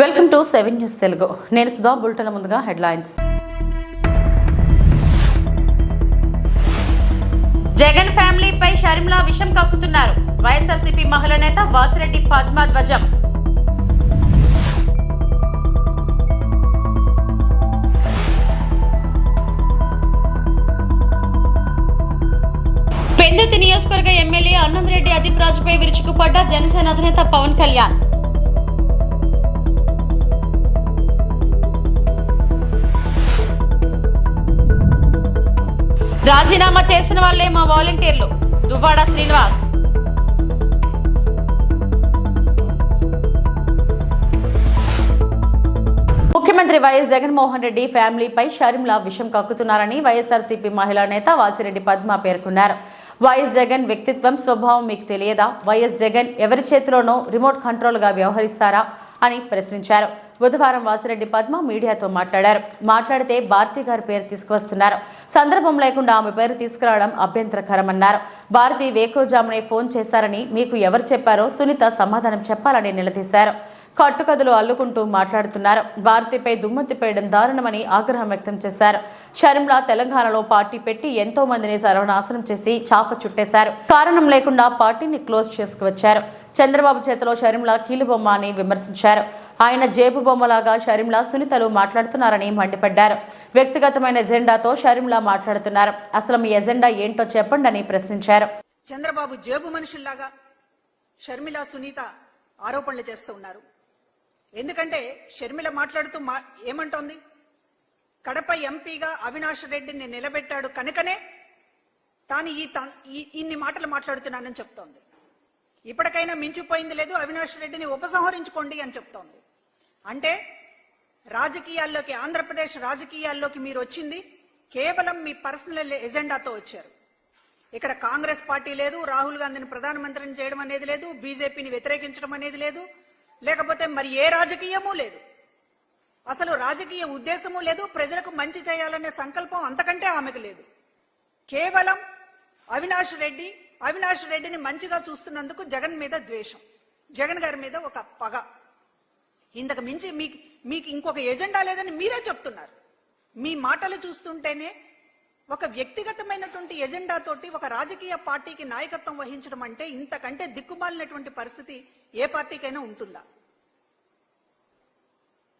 Welcome to 7 news Telugu. నేను Sudha. Bulletin ముందుగా headlines. Jagan ఫ్యామిలీపై Sharmila విషం కక్కుతున్నారు. వైఎస్ఆర్సీపీ మహిళా నేత వాసిరెడ్డి పద్మ ధ్వజం. పెందుర్తి నియోజకవర్గ ఎమ్మెల్యే అన్నంరెడ్డి అదీప్ రాజుపై విరుచుకుపడ్డ జనసేన అధినేత పవన్ కళ్యాణ్. రాజీనామా చేసిన వాళ్లే మా వాలంటీర్లు. దువ్వాడ శ్రీనివాస్. ముఖ్యమంత్రి వైఎస్ జగన్మోహన్ రెడ్డి ఫ్యామిలీపై షర్మిల విషం కక్కుతున్నారని వైఎస్ఆర్సీపీ మహిళా నేత వాసిరెడ్డి పద్మ పేర్కొన్నారు. వైఎస్ జగన్ వ్యక్తిత్వం స్వభావం మీకు తెలియదా? వైఎస్ జగన్ ఎవరి చేతిలోనో రిమోట్ కంట్రోల్గా వ్యవహరిస్తారా అని ప్రశ్నించారు. బుధవారం వాసిరెడ్డి పద్మ మీడియాతో మాట్లాడితే భారతి గారి పేరు తీసుకువస్తున్నారు. సందర్భం లేకుండా ఆమె పేరు తీసుకురావడం అభ్యంతరకరమన్నారు. భారతి వేకోజామునే ఫోన్ చేశారని మీకు ఎవరు చెప్పారో సునీత సమాధానం చెప్పాలని నిలదీశారు. కట్టుకథలు అల్లుకుంటూ మాట్లాడుతున్నారు. భారతిపై దుమ్మెత్తిపోయడం దారుణమని ఆగ్రహం వ్యక్తం చేశారు. షర్మిల తెలంగాణలో పార్టీ పెట్టి ఎంతో మందిని సర్వనాశనం చేసి చాప చుట్టేశారు. కారణం లేకుండా పార్టీని క్లోజ్ చేసుకువచ్చారు. చంద్రబాబు చేతిలో షర్మిల కీలుబొమ్మ అని విమర్శించారు. ఆయన జేబు బొమ్మలాగా షర్మిల సునీతలు మాట్లాడుతున్నారని మండిపడ్డారు. వ్యక్తిగతమైన ఎజెండాతో షర్మిల మాట్లాడుతున్నారు. అసలు మీ ఎజెండా ఏంటో చెప్పండి అని ప్రశ్నించారు. చంద్రబాబు జేబు మనుషుల్లాగా షర్మిల సునీత ఆరోపణలు చేస్తూ ఉన్నారు. ఎందుకంటే షర్మిల మాట్లాడుతూ ఏమంటోంది? కడప ఎంపీగా అవినాష్ రెడ్డిని నిలబెట్టాడు కనుకనే తాను ఇన్ని మాటలు మాట్లాడుతున్నానని చెప్తోంది. ఇప్పటికైనా మించిపోయింది లేదు, అవినాష్ రెడ్డిని ఉపసంహరించుకోండి అని చెప్తోంది. అంటే రాజకీయాల్లోకి, ఆంధ్రప్రదేశ్ రాజకీయాల్లోకి మీరు వచ్చింది కేవలం మీ పర్సనల్ ఎజెండాతో వచ్చారు. ఇక్కడ కాంగ్రెస్ పార్టీ లేదు, రాహుల్ గాంధీని ప్రధానమంత్రిని చేయడం అనేది లేదు, బీజేపీని వ్యతిరేకించడం అనేది లేదు, లేకపోతే మరి ఏ రాజకీయమూ లేదు, అసలు రాజకీయ ఉద్దేశము లేదు, ప్రజలకు మంచి చేయాలనే సంకల్పం అంతకంటే ఆమెకు లేదు. కేవలం అవినాష్ రెడ్డిని మంచిగా చూస్తున్నందుకు జగన్ మీద ద్వేషం, జగన్ గారి మీద ఒక పగ. ఇంతకు మించి మీకు ఇంకొక ఎజెండా లేదని మీరే చెప్తున్నారు. మీ మాటలు చూస్తుంటేనే ఒక వ్యక్తిగతమైనటువంటి ఎజెండాతోటి ఒక రాజకీయ పార్టీకి నాయకత్వం వహించడం అంటే ఇంతకంటే దిక్కుమాలినటువంటి పరిస్థితి ఏ పార్టీకైనా ఉంటుందా?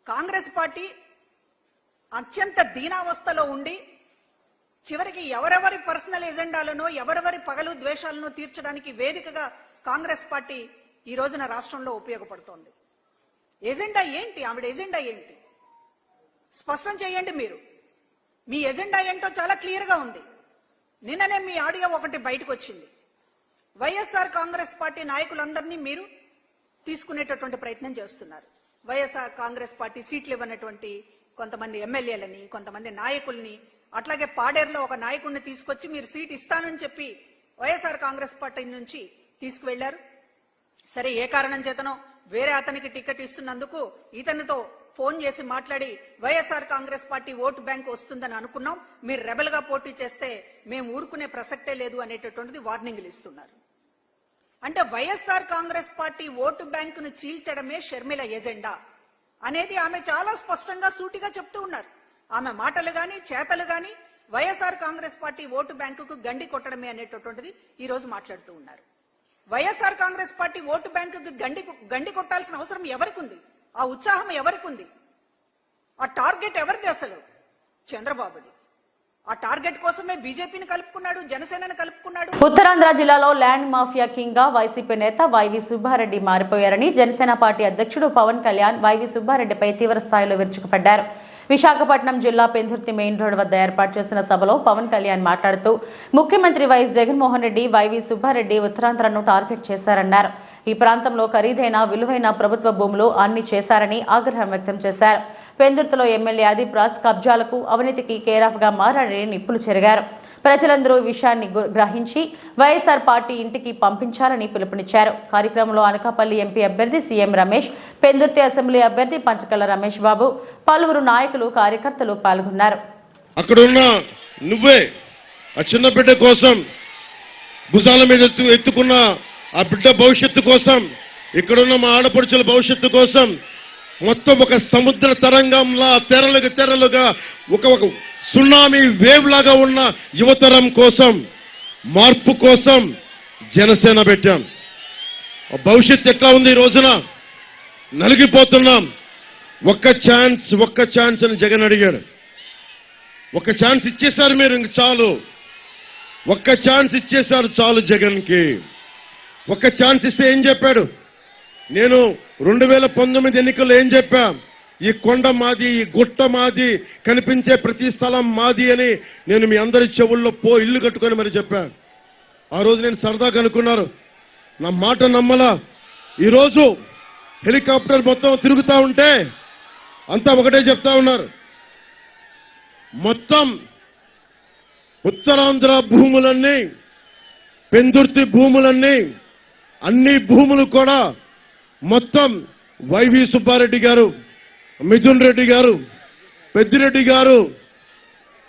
కాంగ్రెస్ పార్టీ అత్యంత దీనావస్థలో ఉండి చివరికి ఎవరెవరి పర్సనల్ ఎజెండాలను, ఎవరెవరి పగలు ద్వేషాలను తీర్చడానికి వేదికగా కాంగ్రెస్ పార్టీ ఈ రోజున రాష్ట్రంలో ఉపయోగపడుతోంది. ఎజెండా ఏంటి? ఆవిడ ఎజెండా ఏంటి? స్పష్టం చేయండి. మీరు మీ ఎజెండా ఏంటో చాలా క్లియర్ గా ఉంది. నిన్ననే మీ ఆడియో ఒకటి బయటకు వచ్చింది. వైఎస్ఆర్ కాంగ్రెస్ పార్టీ నాయకులందరినీ మీరు తీసుకునేటటువంటి ప్రయత్నం చేస్తున్నారు. వైఎస్ఆర్ కాంగ్రెస్ పార్టీ సీట్లు ఇవ్వనటువంటి కొంతమంది ఎమ్మెల్యేలని, కొంతమంది నాయకుల్ని, అట్లాగే పాడేరులో ఒక నాయకుడిని తీసుకొచ్చి మీరు సీట్ ఇస్తానని చెప్పి వైఎస్ఆర్ కాంగ్రెస్ పార్టీ నుంచి తీసుకువెళ్లారు. సరే, ఏ కారణం చేతనో వేరే అతనికి టికెట్ ఇస్తున్నందుకు ఇతనితో ఫోన్ చేసి మాట్లాడి YSR Congress party vote bank వస్తుందని అనుకున్నాం, మీరు రెబల్ గా పోటీ చేస్తే మేము ఊరుకునే ప్రసక్తే లేదు అనేటటువంటిది వార్నింగ్లు ఇస్తున్నారు. అంటే వైఎస్ఆర్ కాంగ్రెస్ పార్టీ ఓటు బ్యాంకును చీల్చడమే షర్మిల ఎజెండా అనేది ఆమె చాలా స్పష్టంగా సూటిగా చెప్తూ ఉన్నారు. ఆమె మాటలు గాని చేతలు గాని వైఎస్ఆర్ కాంగ్రెస్ పార్టీ ఓటు బ్యాంకుకు గండి కొట్టడమే అనేటటువంటిది ఈ రోజు మాట్లాడుతూ ఉన్నారు. వైఎస్ఆర్ కాంగ్రెస్ పార్టీ ఓటు బ్యాంకుకు గండి కొట్టాల్సిన అవసరం ఎవరికి ఉంది? ఆ ఉత్సాహం ఎవరికి ఉంది? ఆ టార్గెట్ ఎవరిది? అసలు చంద్రబాబుది. ఆ టార్గెట్ కోసమే బీజేపీని కలుపుకున్నాడు, జనసేనను కలుపుకున్నాడు. ఉత్తరాంధ్ర జిల్లాలో ల్యాండ్ మాఫియా కింగ్ గా వైసీపీ నేత వైవి సుబ్బారెడ్డి మారిపోయారని జనసేన పార్టీ అధ్యక్షుడు పవన్ కళ్యాణ్ వైవి సుబ్బారెడ్డిపై తీవ్ర స్థాయిలో విరుచుకుపడ్డారు. విశాఖపట్నం జిల్లా పెందుర్తి మెయిన్ రోడ్ వద్ద ఏర్పాటు చేసిన సభలో పవన్ కళ్యాణ్ మాట్లాడుతూ ముఖ్యమంత్రి వైఎస్ జగన్మోహన్ రెడ్డి వైవి సుబ్బారెడ్డి ఉత్తరాంధ్రను టార్గెట్ చేశారన్నారు. ఈ ప్రాంతంలో ఖరీదైన విలువైన ప్రభుత్వ భూములు అన్ని చేశారని ఆగ్రహం వ్యక్తం చేశారు. పెందుర్తిలో ఎమ్మెల్యే అదీప్ రాజ్ కబ్జాలకు, అవినీతికి కేరాఫ్ గా మారారని నిప్పులు చెరిగారు. ప్రజలందరూ విషయాన్ని గ్రహించి వైఎస్ఆర్ పార్టీ ఇంటికి పంపించాలని పిలుపునిచ్చారు. కార్యక్రమంలో అనకాపల్లి ఎంపీ అభ్యర్థి సీఎం రమేష్, పెందుర్తి అసెంబ్లీ అభ్యర్థి పంచకల్ల రమేష్ బాబు, పలువురు నాయకులు, కార్యకర్తలు పాల్గొన్నారు. అక్కడున్న నువ్వే ఆ చిన్న బిడ్డ కోసం భుజాల మీద ఎత్తుకున్న ఆ బిడ్డ భవిష్యత్తు కోసం, ఇక్కడున్న మా ఆడపడుచుల భవిష్యత్తు కోసం మొత్తం ఒక సముద్ర తరంగంలా తెరలుగా ఒక సునామీ వేవ్ లాగా ఉన్న యువతరం కోసం, మార్పు కోసం జనసేన పెట్టాం. భవిష్యత్తు ఎట్లా ఉంది? ఈ రోజున నలిగిపోతున్నాం. ఒక్క ఛాన్స్ అని జగన్ అడిగాడు. ఒక్క ఛాన్స్ ఇచ్చేశారు మీరు, ఇంక చాలు. ఒక్క ఛాన్స్ ఇచ్చేశారు చాలు జగన్కి. ఒక్క ఛాన్స్ ఇస్తే ఏం చెప్పాడు? నేను 2019 ఎన్నికల్లో ఏం చెప్పా? ఈ కొండ మాది, ఈ గుట్ట మాది, కనిపించే ప్రతి స్థలం మాది అని నేను మీ అందరి చెవుల్లో ఇల్లు కట్టుకొని మరి చెప్పా. ఆ రోజు నేను సరదాగా అనుకున్నారు, నా మాట నమ్మలా. ఈరోజు హెలికాప్టర్ మొత్తం తిరుగుతా ఉంటే అంతా ఒకటే చెప్తా ఉన్నారు, మొత్తం ఉత్తరాంధ్ర భూములన్నీ, పెందుర్తి భూములన్నీ, అన్ని భూములు కూడా మొత్తం వైవి సుబ్బారెడ్డి గారు, మిథున్ రెడ్డి గారు, పెద్దిరెడ్డి గారు,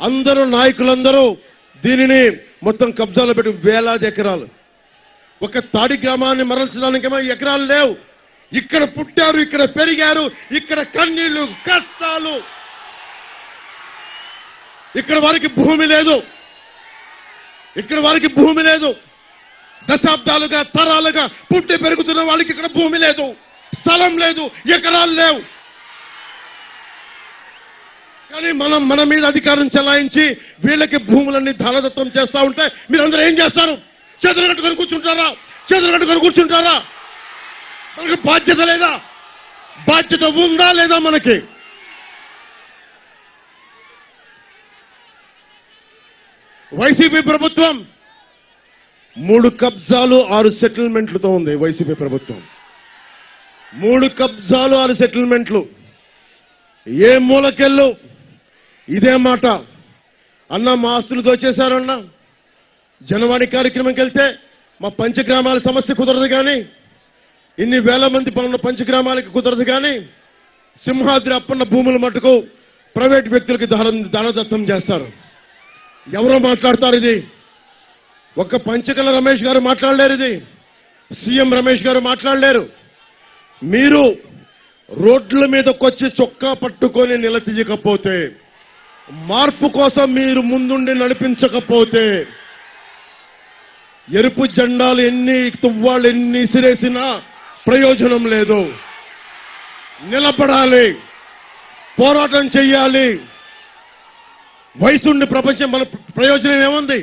అందరూ నాయకులందరూ దీనిని మొత్తం కబ్జాలో పెట్టి వేలాది ఎకరాలు. ఒక తాడి గ్రామాన్ని మరల్చడానికేమో ఎకరాలు లేవు. ఇక్కడ పుట్టారు, ఇక్కడ పెరిగారు, ఇక్కడ కన్నీళ్లు, కష్టాలు. ఇక్కడ వారికి భూమి లేదు, ఇక్కడ వారికి భూమి లేదు. దశాబ్దాలుగా, తరాలుగా పుట్టి పెరుగుతున్న వాళ్ళకి ఇక్కడ భూమి లేదు, స్థలం లేదు, ఎకరాలు లేవు. కానీ మన మీద అధికారం చెలాయించి వీళ్ళకి భూములన్నీ ధారదత్తం చేస్తా ఉంటే మీరందరూ ఏం చేస్తారు? చేతులు కట్టుకొని కూర్చుంటారా? చేతులు కట్టుకొని కూర్చుంటారా? మనకి బాధ్యత లేదా? బాధ్యత ఉందా లేదా మనకి? వైసీపీ ప్రభుత్వం 3 కబ్జాలు 6 సెటిల్మెంట్లతో ఉంది. వైసీపీ ప్రభుత్వం 3 కబ్జాలు 6 సెటిల్మెంట్లు. ఏ మూలకెళ్ళు ఇదే మాట. అన్న మా ఆస్తులు దోచేశారన్నా, జనవాణి కార్యక్రమంకి వెళ్తే మా పంచగ్రామాల సమస్య కుదరదు కానీ, ఇన్ని వేల మంది పనున్న పంచగ్రామాలకి కుదరదు కానీ, సింహాద్రి అప్పన్న భూముల మటుకు ప్రైవేట్ వ్యక్తులకి దానదత్తం చేస్తారు. ఎవరో మాట్లాడతారు ఇది? ఒక్క పంచకల రమేష్ గారు మాట్లాడలేరు, ఇది సీఎం రమేష్ గారు మాట్లాడలేరు. మీరు రోడ్ల మీదకొచ్చి చొక్కా పట్టుకొని నిలదీయకపోతే, మార్పు కోసం మీరు ముందుండి నడిపించకపోతే, ఎరుపు జెండాలు ఎన్ని తువ్వాళ్ళు ఎన్ని ఇసిరేసినా ప్రయోజనం లేదు. నిలబడాలి, పోరాటం చెయ్యాలి. వయసుండి ప్రపంచం మన ప్రయోజనం ఏముంది?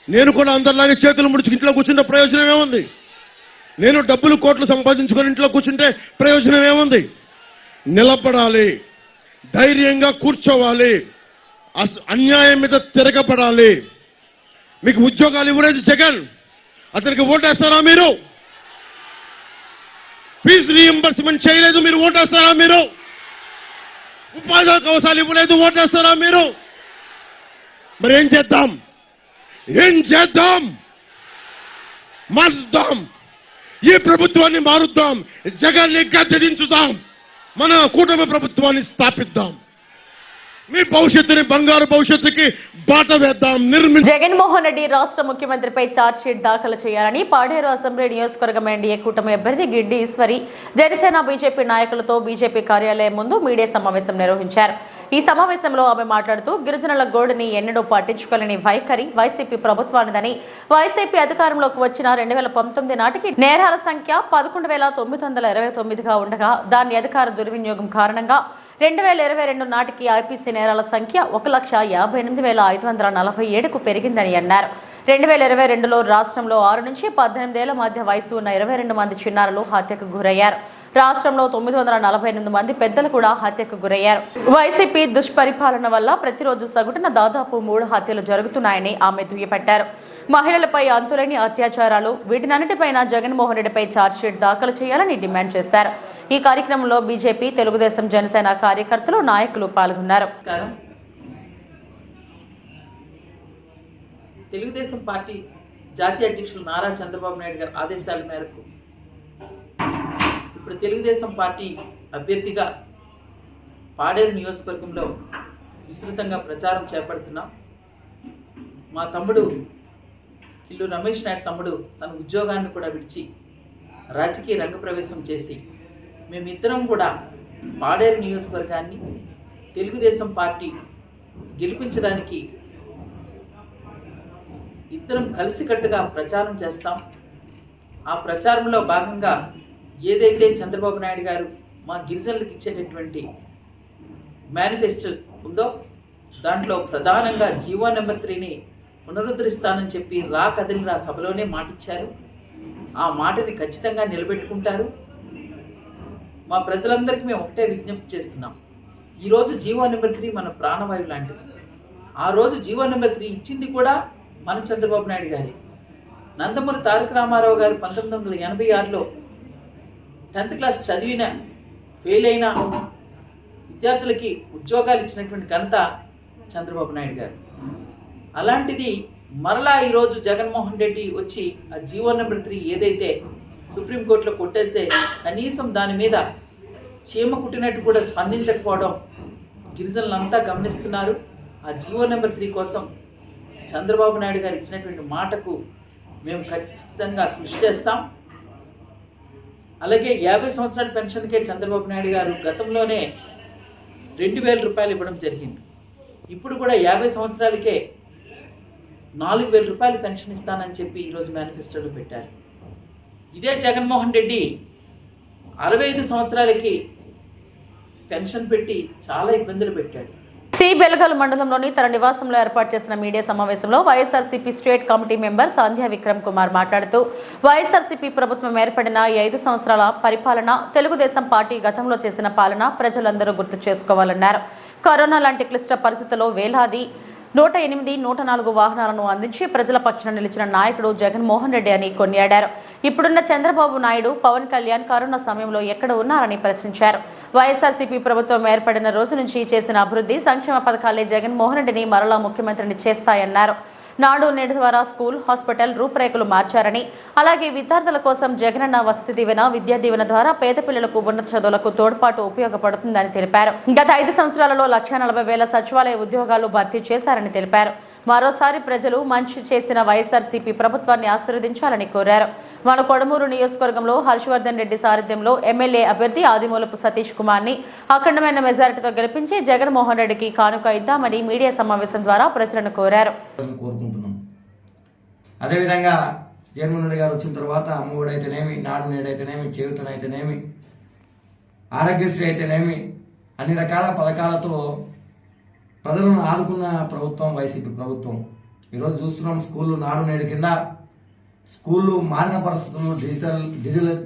నేను కూడా అందరిలాగే చేతులు ముడిచి ఇంట్లో కూర్చుంటే ప్రయోజనం ఏముంది? నేను డబ్బులు కోట్లు సంపాదించుకొని ఇంట్లో కూర్చుంటే ప్రయోజనం ఏముంది? నిలబడాలి, ధైర్యంగా కూర్చోవాలి, అన్యాయం మీద తిరగబడాలి. మీకు ఉద్యోగాలు ఇవ్వలేదు జగన్, అతనికి ఓటేస్తారా మీరు? ఫీజు రీఎంబర్స్మెంట్ చేయలేదు, మీరు ఓటేస్తారా మీరు? ఉపాధి అవకాశాలు ఇవ్వలేదు, ఓటేస్తారా మీరు? మరి ఏం చేద్దాం? మారుద్దాం, ఈ ప్రభుత్వాన్ని మారుద్దాం, జగన్ని గద్దెదించుదాం, మన కూటమి ప్రభుత్వాన్ని స్థాపిద్దాం. మీ భవిష్యత్తుని, బంగారు భవిష్యత్తుకి బాట వేద్దాం. జగన్మోహన్ రెడ్డి రాష్ట్ర ముఖ్యమంత్రిపై ఛార్జ్ షీట్ దాఖలు చేయాలని పాడేరు అసెంబ్లీ నియోజకవర్గం ఎన్డీఏ కూటమి అభ్యర్థి గిడ్డి ఈశ్వరి జనసేన బీజేపీ నాయకులతో బీజేపీ కార్యాలయం ముందు మీడియా సమావేశం నిర్వహించారు. ఈ సమావేశంలో ఆమె మాట్లాడుతూ గిరిజనుల గోడుని ఎన్నడూ పట్టించుకోలేని వైఖరి వైసీపీ ప్రభుత్వానిదని, వైసీపీ అధికారంలోకి వచ్చిన 2019 నాటికి నేరాల సంఖ్య 11,929గా ఉండగా దాని అధికార దుర్వినియోగం కారణంగా 2022 నాటికి ఐపీసీ నేరాల సంఖ్య 1,58,547కు పెరిగిందని అన్నారు. 2022లో రాష్ట్రంలో 6 నుంచి 18 ఏళ్ల మధ్య వయసు ఉన్న 22 మంది చిన్నారులు హత్యకు గురయ్యారు. రాష్ట్రంలో 948 మంది పెద్దలు కూడా హత్యకు గురయ్యారు. వైసీపీ దుష్పరిపాలన వల్ల ప్రతిరోజు సగటున దాదాపు 3 హత్యలు జరుగుతున్నాయని ఆమె దుయ్యబట్టారు. మహిళలపై అంతులేని అత్యాచారాలు, వీటినన్నిటిపైన జగన్మోహన్ రెడ్డిపై ఛార్జ్షీట్ దాఖలు చేయాలని డిమాండ్ చేశారు. ఈ కార్యక్రమంలో బీజేపీ, తెలుగుదేశం, జనసేన కార్యకర్తలు, నాయకులు పాల్గొన్నారు. తెలుగుదేశం పార్టీ జాతీయ అధ్యక్షులు నారా చంద్రబాబు నాయుడు గారి ఆదేశాల మేరకు ఇప్పుడు తెలుగుదేశం పార్టీ అభ్యర్థిగా పాడేరు నియోజకవర్గంలో విస్తృతంగా ప్రచారం చేపడుతున్నాం. మా తమ్ముడు కిల్లు రమేష్ నాయుడు తమ్ముడు తన ఉద్యోగాన్ని కూడా విడిచి రాజకీయ రంగప్రవేశం చేసి మేమిద్దరం కూడా పాడేరు నియోజకవర్గాన్ని తెలుగుదేశం పార్టీ గెలిపించడానికి ఇద్దరం కలిసికట్టుగా ప్రచారం చేస్తాం. ఆ ప్రచారంలో భాగంగా ఏదైతే చంద్రబాబు నాయుడు గారు మా గిరిజనులకు ఇచ్చేటటువంటి మేనిఫెస్టో ఉందో దాంట్లో ప్రధానంగా జీవో నెంబర్ 3ని పునరుద్ధరిస్తానని చెప్పి కదిలిరా సభలోనే మాటిచ్చారు. ఆ మాటని ఖచ్చితంగా నిలబెట్టుకుంటారు. మా ప్రజలందరికీ మేము ఒకటే విజ్ఞప్తి చేస్తున్నాం. ఈరోజు జీవో నెంబర్ 3 మన ప్రాణవాయువు లాంటిది. ఆ రోజు జీవో నెంబర్ 3 ఇచ్చింది కూడా మన చంద్రబాబు నాయుడు గారి. నందమూరి తారక రామారావు గారు 1986లో 10th క్లాస్ చదివిన ఫెయిల్ అయిన విద్యార్థులకి ఉద్యోగాలు ఇచ్చినటువంటి ఘనత చంద్రబాబు నాయుడు గారు. అలాంటిది మరలా ఈరోజు జగన్మోహన్ రెడ్డి వచ్చి ఆ జీవో నెంబర్ 3 ఏదైతే సుప్రీంకోర్టులో కొట్టేస్తే కనీసం దాని మీద చీమ కుట్టినట్టు కూడా స్పందించకపోవడం గిరిజనులంతా గమనిస్తున్నారు. ఆ జీవో నెంబర్ 3 కోసం చంద్రబాబు నాయుడు గారు ఇచ్చినటువంటి మాటకు మేము ఖచ్చితంగా కృషి చేస్తాం. అలాగే 50 సంవత్సరాల పెన్షన్కే చంద్రబాబు నాయుడు గారు గతంలోనే 2,000 రూపాయలు ఇవ్వడం జరిగింది. ఇప్పుడు కూడా 50 సంవత్సరాలకే 4,000 రూపాయలు పెన్షన్ ఇస్తానని చెప్పి ఈరోజు మేనిఫెస్టోలో పెట్టారు. ఇదే జగన్మోహన్ రెడ్డి 65 సంవత్సరాలకి పెన్షన్ పెట్టి చాలా ఇబ్బందులు పెట్టాడు. సి బెలగల్ మండలంలోని తన నివాసంలో ఏర్పాటు చేసిన మీడియా సమావేశంలో వైఎస్ఆర్సీపీ స్టేట్ కమిటీ మెంబర్ సంధ్యా విక్రమ్ కుమార్ మాట్లాడుతూ వైఎస్ఆర్సీపీ ప్రభుత్వం ఏర్పడిన 5 సంవత్సరాల పరిపాలన, తెలుగుదేశం పార్టీ గతంలో చేసిన పాలన ప్రజలందరూ గుర్తు చేసుకోవాలన్నారు. కరోనా లాంటి క్లిష్ట పరిస్థితుల్లో వేలాది 108, 104 వాహనాలను అందించి ప్రజల పక్షాన నిలిచిన నాయకుడు జగన్మోహన్ రెడ్డి అని కొనియాడారు. ఇప్పుడున్న చంద్రబాబు నాయుడు, పవన్ కళ్యాణ్ కరోనా సమయంలో ఎక్కడ ఉన్నారని ప్రశ్నించారు. వైఎస్ఆర్సీపీ ప్రభుత్వం ఏర్పడిన రోజు నుంచి చేసిన అభివృద్ధి, సంక్షేమ పథకాలే జగన్మోహన్ రెడ్డిని మరలా ముఖ్యమంత్రిని చేస్తాయన్నారు. నాడు నేడు ద్వారా స్కూల్, హాస్పిటల్ రూపురేఖలు మార్చారని, అలాగే విద్యార్థుల కోసం జగనన్న వసతి దీవెన, విద్యా దీవెన ద్వారా పేద పిల్లలకు ఉన్నత చదువులకు తోడ్పాటు ఉపయోగపడుతుందని తెలిపారు. గత 5 సంవత్సరాలలో 1,40,000 సచివాలయ ఉద్యోగాలు భర్తీ చేశారని తెలిపారు. మరోసారి ప్రజలు మంచి చేసిన వైఎస్ఆర్సీపీ ప్రభుత్వాన్ని ఆశీర్వదించాలని కోరారు. మన కొడమూరు నియోజకవర్గంలో హర్షవర్ధన్ రెడ్డి సారథ్యంలో ఎమ్మెల్యే అభ్యర్థి ఆదిమూలపు సతీష్ కుమార్ని అఖండమైన మెజారిటీతో గెలిపించి జగన్మోహన్ రెడ్డికి కానుక ఇద్దామని మీడియా సమావేశం ద్వారా ప్రజలను కోరారు. అదేవిధంగా జగన్మోహన్ రెడ్డి గారు వచ్చిన తర్వాత అమ్మఒడి అయితేనేమి, నాడు నేడు అయితేనేమి, చేయూతనైతేనేమి, ఆరోగ్యశ్రీ అయితేనేమి అన్ని రకాల పథకాలతో ప్రజలను ఆదుకున్న ప్రభుత్వం వైసీపీ ప్రభుత్వం. ఈరోజు చూస్తున్నాం, స్కూళ్ళు నాడు నేడు కింద స్కూళ్ళు మారిన పరిస్థితులు,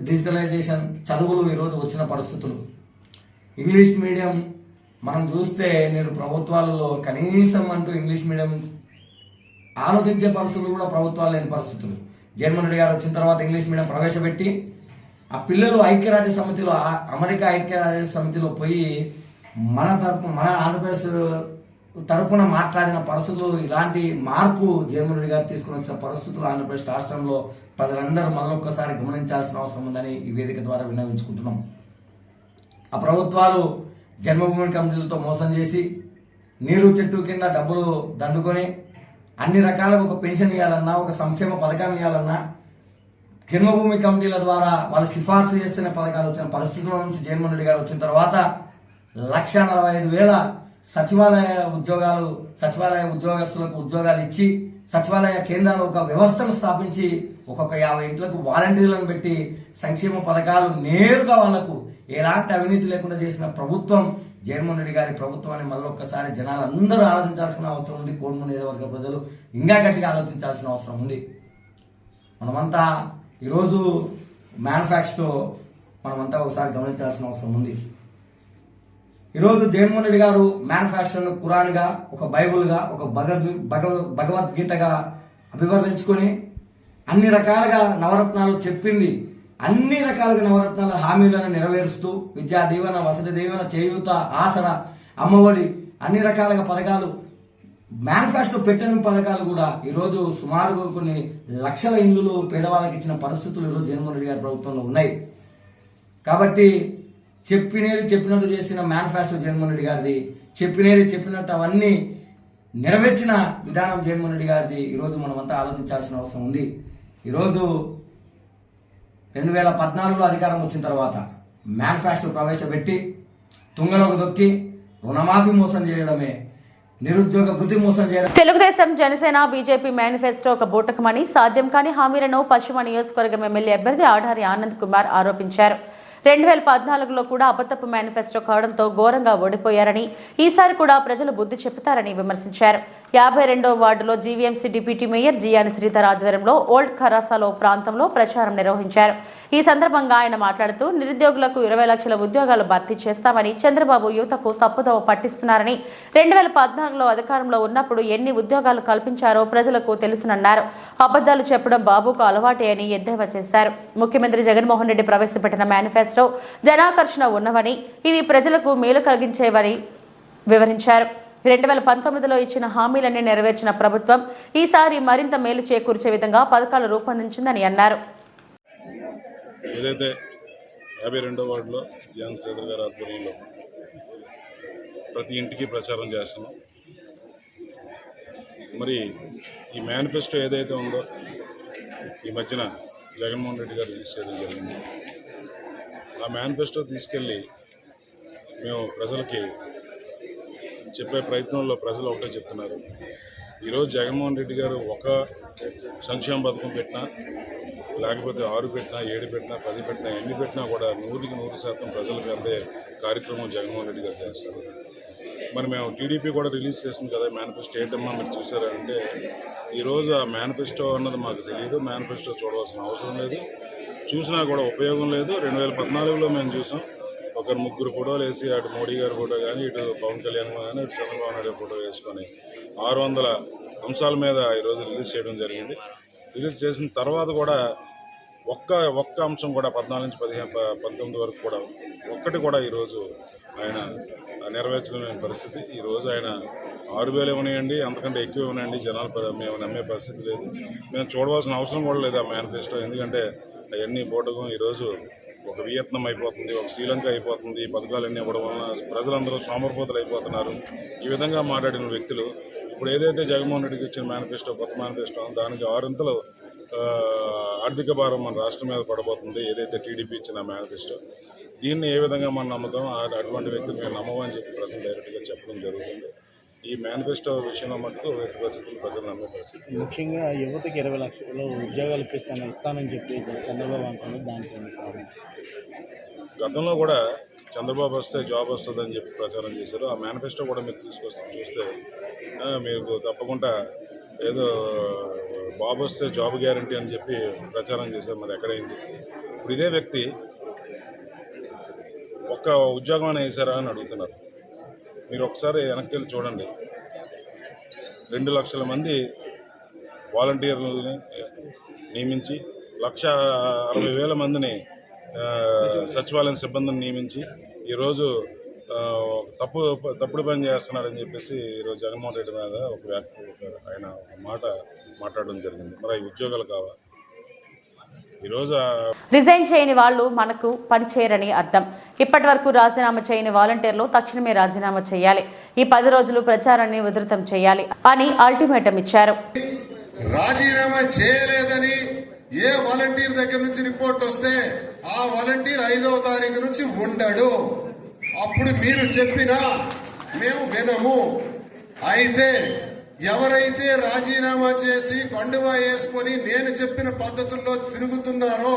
డిజిటలైజేషన్ చదువులు ఈరోజు వచ్చిన పరిస్థితులు. ఇంగ్లీష్ మీడియం మనం చూస్తే నేడు ప్రభుత్వాలలో కనీసం అంటూ ఇంగ్లీష్ మీడియం ఆలోచించే పరిస్థితులు కూడా ప్రభుత్వాలు లేని పరిస్థితులు. జగన్మోహన్ రెడ్డి గారు వచ్చిన తర్వాత ఇంగ్లీష్ మీడియం ప్రవేశపెట్టి ఆ పిల్లలు ఐక్యరాజ్య సమితిలో, అమెరికా ఐక్యరాజ్య సమితిలో పోయి మన ఆంధ్రప్రదేశ్ తరపున మాట్లాడిన పరిస్థితులు, ఇలాంటి మార్పు జగన్మోహన్ రెడ్డి గారు తీసుకుని వచ్చిన పరిస్థితులు ఆంధ్రప్రదేశ్ రాష్ట్రంలో ప్రజలందరూ మళ్ళొక్కసారి గమనించాల్సిన అవసరం ఉందని ఈ వేదిక ద్వారా విన్నవించుకుంటున్నాం. ఆ ప్రభుత్వాలు జన్మభూమి కమిటీలతో మోసం చేసి, నీరు చెట్టు కింద డబ్బులు దండుకొని అన్ని రకాలుగా ఒక పెన్షన్ ఇవ్వాలన్నా, ఒక సంక్షేమ పథకాన్ని ఇవ్వాలన్నా జన్మభూమి కమిటీల ద్వారా వాళ్ళు సిఫార్సు చేస్తున్న పథకాలు వచ్చిన పరిస్థితుల నుంచి జగన్మోహన్ రెడ్డి గారు వచ్చిన తర్వాత 1,45,000 సచివాలయ ఉద్యోగస్తులకు ఉద్యోగాలు ఇచ్చి, సచివాలయ కేంద్రాలు ఒక వ్యవస్థను స్థాపించి ఒక్కొక్క 50 ఇంట్లకు వాలంటీర్లను పెట్టి సంక్షేమ పథకాలు నేరుగా వాళ్లకు ఎలాంటి అవినీతి లేకుండా చేసిన ప్రభుత్వం జగన్మోహన్ రెడ్డి గారి ప్రభుత్వాన్ని మళ్ళొక్కసారి జనాలు అందరూ ఆలోచించాల్సిన అవసరం ఉంది. కోడుమూరు నియోజకవర్గ ప్రజలు ఇంకా గట్టిగా ఆలోచించాల్సిన అవసరం ఉంది. మనమంతా ఈరోజు మేనిఫెస్టో మనమంతా ఒకసారి గమనించాల్సిన అవసరం ఉంది. ఈరోజు జగన్మోహన్ రెడ్డి గారు మేనిఫెస్టోను ఖురాన్గా, ఒక బైబుల్గా, ఒక భగవద్గీతగా అభివర్ణించుకొని అన్ని రకాలుగా నవరత్నాలు చెప్పింది, అన్ని రకాలుగా నవరత్నాల హామీలను నెరవేరుస్తూ విద్యా దీవెన, వసతి దీవెన, చేయూత, ఆసరా, అమ్మఒడి అన్ని రకాలుగా పథకాలు మేనిఫెస్టో పెట్టిన పథకాలు కూడా ఈరోజు సుమారుగా కొన్ని లక్షల ఇళ్లు పేదవాళ్ళకి ఇచ్చిన పరిస్థితులు ఈరోజు జగన్మోహన్ రెడ్డి గారి ప్రభుత్వంలో ఉన్నాయి. కాబట్టి చెప్పినట్టు చేసిన మేనిఫెస్టో జగన్మోహన్ రెడ్డి గారిది, చెప్పినట్టు అవన్నీ నెరవేర్చిన విధానం జగన్మోహన్ రెడ్డి గారిది. ఈరోజు మనమంతా ఆలోచించాల్సిన అవసరం ఉంది. ఈరోజు 2014లో అధికారం వచ్చిన తర్వాత మేనిఫెస్టో ప్రవేశపెట్టి తుంగలోకి దొక్కి రుణమాఫీ మోసం చేయడమే, నిరుద్యోగ భృతి మోసం చేయడం. తెలుగుదేశం జనసేన బీజేపీ మేనిఫెస్టో ఒక బూటకమని, సాధ్యం కాని హామీలను పశ్చిమ నియోజకవర్గం ఎమ్మెల్యే అభ్యర్థి ఆడారి ఆనంద్ కుమార్ ఆరోపించారు. 2014లో కూడా అబద్ధపు మేనిఫెస్టో కావడంతో ఘోరంగా ఓడిపోయారని, ఈసారి కూడా ప్రజలు బుద్ధి చెబుతారని విమర్శించారు. 52వ వార్డులో జీవీఎంసీ డిప్యూటీ మేయర్ జియాని శ్రీధర్ ఆధ్వర్యంలో ఓల్డ్ ఖరాసాలో ప్రాంతంలో ప్రచారం నిర్వహించారు. ఈ సందర్భంగా ఆయన మాట్లాడుతూ నిరుద్యోగులకు 20 లక్షల ఉద్యోగాలు భర్తీ చేస్తామని, చంద్రబాబు యువతకు తప్పుదోవ పట్టిస్తున్నారని, 2014లో అధికారంలో ఉన్నప్పుడు ఎన్ని ఉద్యోగాలు కల్పించారో ప్రజలకు తెలుసునన్నారు. అబద్దాలు చెప్పడం బాబుకు అలవాటే అని ఎద్దేవా చేశారు. ముఖ్యమంత్రి జగన్మోహన్ రెడ్డి ప్రవేశపెట్టిన మేనిఫెస్టో జనాకర్షణ ఉన్నవని, ఇవి ప్రజలకు మేలు కలిగించేవని వివరించారు. 2019లో ఇచ్చిన హామీలన్నీ నెరవేర్చిన ప్రభుత్వం ఈసారి మరింత మేలు చేకూర్చే విధంగా పథకాలు రూపొందించిందని అన్నారు. ఏదైతే 52వ వార్డులో జియాన్ శ్రీధర్ గారి ఆధ్వర్యంలో ప్రతి ఇంటికి ప్రచారం చేస్తున్నాం. మరి ఈ మేనిఫెస్టో ఏదైతే ఉందో ఈ మధ్యన జగన్మోహన్ రెడ్డి గారు రిలీజ్ చేయడం జరిగింది. ఆ మేనిఫెస్టో తీసుకెళ్ళి మేము ప్రజలకి చెప్పే ప్రయత్నంలో ప్రజలు ఒకటే చెప్తున్నారు. ఈరోజు జగన్మోహన్ రెడ్డి గారు ఒక సంక్షేమ పథకం పెట్టినా, లేకపోతే 6 పెట్టినా, 7 పెట్టినా, 10 పెట్టినా, ఎన్ని పెట్టినా కూడా 100% ప్రజలకు అందే కార్యక్రమం జగన్మోహన్ రెడ్డి గారు చేస్తారు. మరి మేము టీడీపీ కూడా రిలీజ్ చేసింది కదా మేనిఫెస్టో, ఏంటమ్మా మీరు చూసారంటే ఈరోజు ఆ మేనిఫెస్టో అన్నది మాకు తెలియదు. మేనిఫెస్టో చూడవలసిన అవసరం లేదు, చూసినా కూడా ఉపయోగం లేదు. 2014లో మేము చూసాం, ఒకరు 3 ఫోటోలు వేసి అటు మోడీ గారి ఫోటో కానీ, ఇటు పవన్ కళ్యాణ్ కానీ, ఇటు చంద్రబాబు నాయుడు ఫోటో వేసుకొని 600 అంశాల మీద ఈరోజు రిలీజ్ చేయడం జరిగింది. రిలీజ్ చేసిన తర్వాత కూడా ఒక్క అంశం కూడా 14 నుంచి 19 వరకు కూడా ఒక్కటి కూడా ఈరోజు ఆయన నెరవేర్చలేని పరిస్థితి. ఈరోజు ఆయన 6,000 ఇవ్వనివ్వండి, అంతకంటే ఎక్కువ ఇవ్వనండి, జనాలు మేము నమ్మే పరిస్థితి లేదు. మేము చూడవలసిన అవసరం కూడా లేదు ఆ మేనిఫెస్టో. ఎందుకంటే అవన్నీ పోవడం ఈరోజు ఒక వియత్నం అయిపోతుంది, ఒక శ్రీలంక అయిపోతుంది. ఈ పథకాలన్నీ ఇవ్వడం వలన ప్రజలందరూ సోమరిపోతులు అయిపోతున్నారు. ఈ విధంగా మాట్లాడిన వ్యక్తులు ఇప్పుడు ఏదైతే జగన్మోహన్ రెడ్డికి ఇచ్చిన మేనిఫెస్టో, కొత్త మేనిఫెస్టో, దానికి 6 ఆర్థిక భారం మన రాష్ట్రం మీద పడబోతుంది. ఏదైతే టీడీపీ ఇచ్చిన మేనిఫెస్టో, దీన్ని ఏ విధంగా మనం నమ్ముతాం? అటువంటి వ్యక్తులు మేము నమ్మమని చెప్పి ప్రజలు డైరెక్ట్గా చెప్పడం జరుగుతుంది. ఈ మేనిఫెస్టో విషయంలో మటుకు ఎట్టి పరిస్థితులు ప్రజలు నమ్మే పరిస్థితి. ముఖ్యంగా యువతకి 20 లక్షలు ఉద్యోగాలు ఇస్తానని చెప్పి చంద్రబాబు అంటున్నారు. దానికి గతంలో కూడా చంద్రబాబు వస్తే జాబ్ వస్తుందని చెప్పి ప్రచారం చేశారు. ఆ మేనిఫెస్టో కూడా మీరు చూస్తే మీరు తప్పకుండా ఏదో బాబు వస్తే జాబ్ గ్యారంటీ అని చెప్పి ప్రచారం చేశారు. మరి ఎక్కడైంది? ఇప్పుడు ఇదే వ్యక్తి ఒక్క ఉద్యోగం అని వేశారా అని అడుగుతున్నారు. మీరు ఒకసారి వెనక్కి వెళ్ళి చూడండి. 2 లక్షల మంది వాలంటీర్లని నియమించి 1,60,000 మందిని సచివాలయం సిబ్బందిని నియమించి ఈరోజు తప్పుడు పని చేస్తున్నారని చెప్పేసి ఈరోజు జగన్మోహన్ రెడ్డి మీద ఆయన మాట మాట్లాడడం జరిగింది. మరి ఈ ఉద్యోగాలు కావాలి. ఈరోజు రిజైన్ చేయని వాళ్ళు మనకు పని చేయరని అర్థం. ఇప్పటి వరకు రాజీనామా చేయని వాలంటీర్లు తక్షణమే రాజీనామా చేయాలి. ఈ 10 రోజులు ప్రచారాన్ని ఉధృతం చేయాలి అని అల్టిమేటం ఇచ్చారు. రాజీనామా చేయలేదని ఏ వాలంటీర్ దగ్గర నుంచి రిపోర్ట్ వస్తే ఆ వాలంటీర్ 5వ తారీఖు నుంచి ఉండడు. అప్పుడు మీరు చెప్పినా మేము వినము. అయితే ఎవరైతే రాజీనామా చేసి కండువా వేసుకొని నేను చెప్పిన పద్ధతుల్లో తిరుగుతున్నారో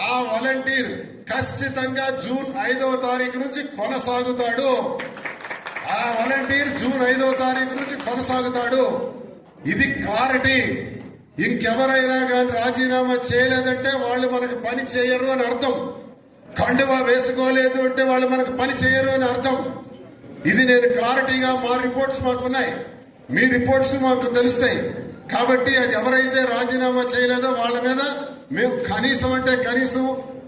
ఆ వాలంటీర్ ఖచ్చితంగా జూన్ 5వ తారీఖు నుంచి కొనసాగుతాడు. ఆ వాలంటీర్ జూన్ 5వ తారీఖు నుంచి కొనసాగుతాడు. ఇది క్లారిటీ. ఇంకెవరైనా కానీ రాజీనామా చేయలేదంటే వాళ్ళు మనకు పని చేయరు అని అర్థం. కండువా వేసుకోలేదు అంటే వాళ్ళు మనకు పని చేయరు అని అర్థం. ఇది నేను క్లారిటీగా మా రిపోర్ట్స్ మాకున్నాయి, మీ రిపోర్ట్స్ మాకు తెలుస్తాయి. కాబట్టి అది ఎవరైతే రాజీనామా చేయలేదో వాళ్ళ మీద మేము కనీసం అంటే కనీసం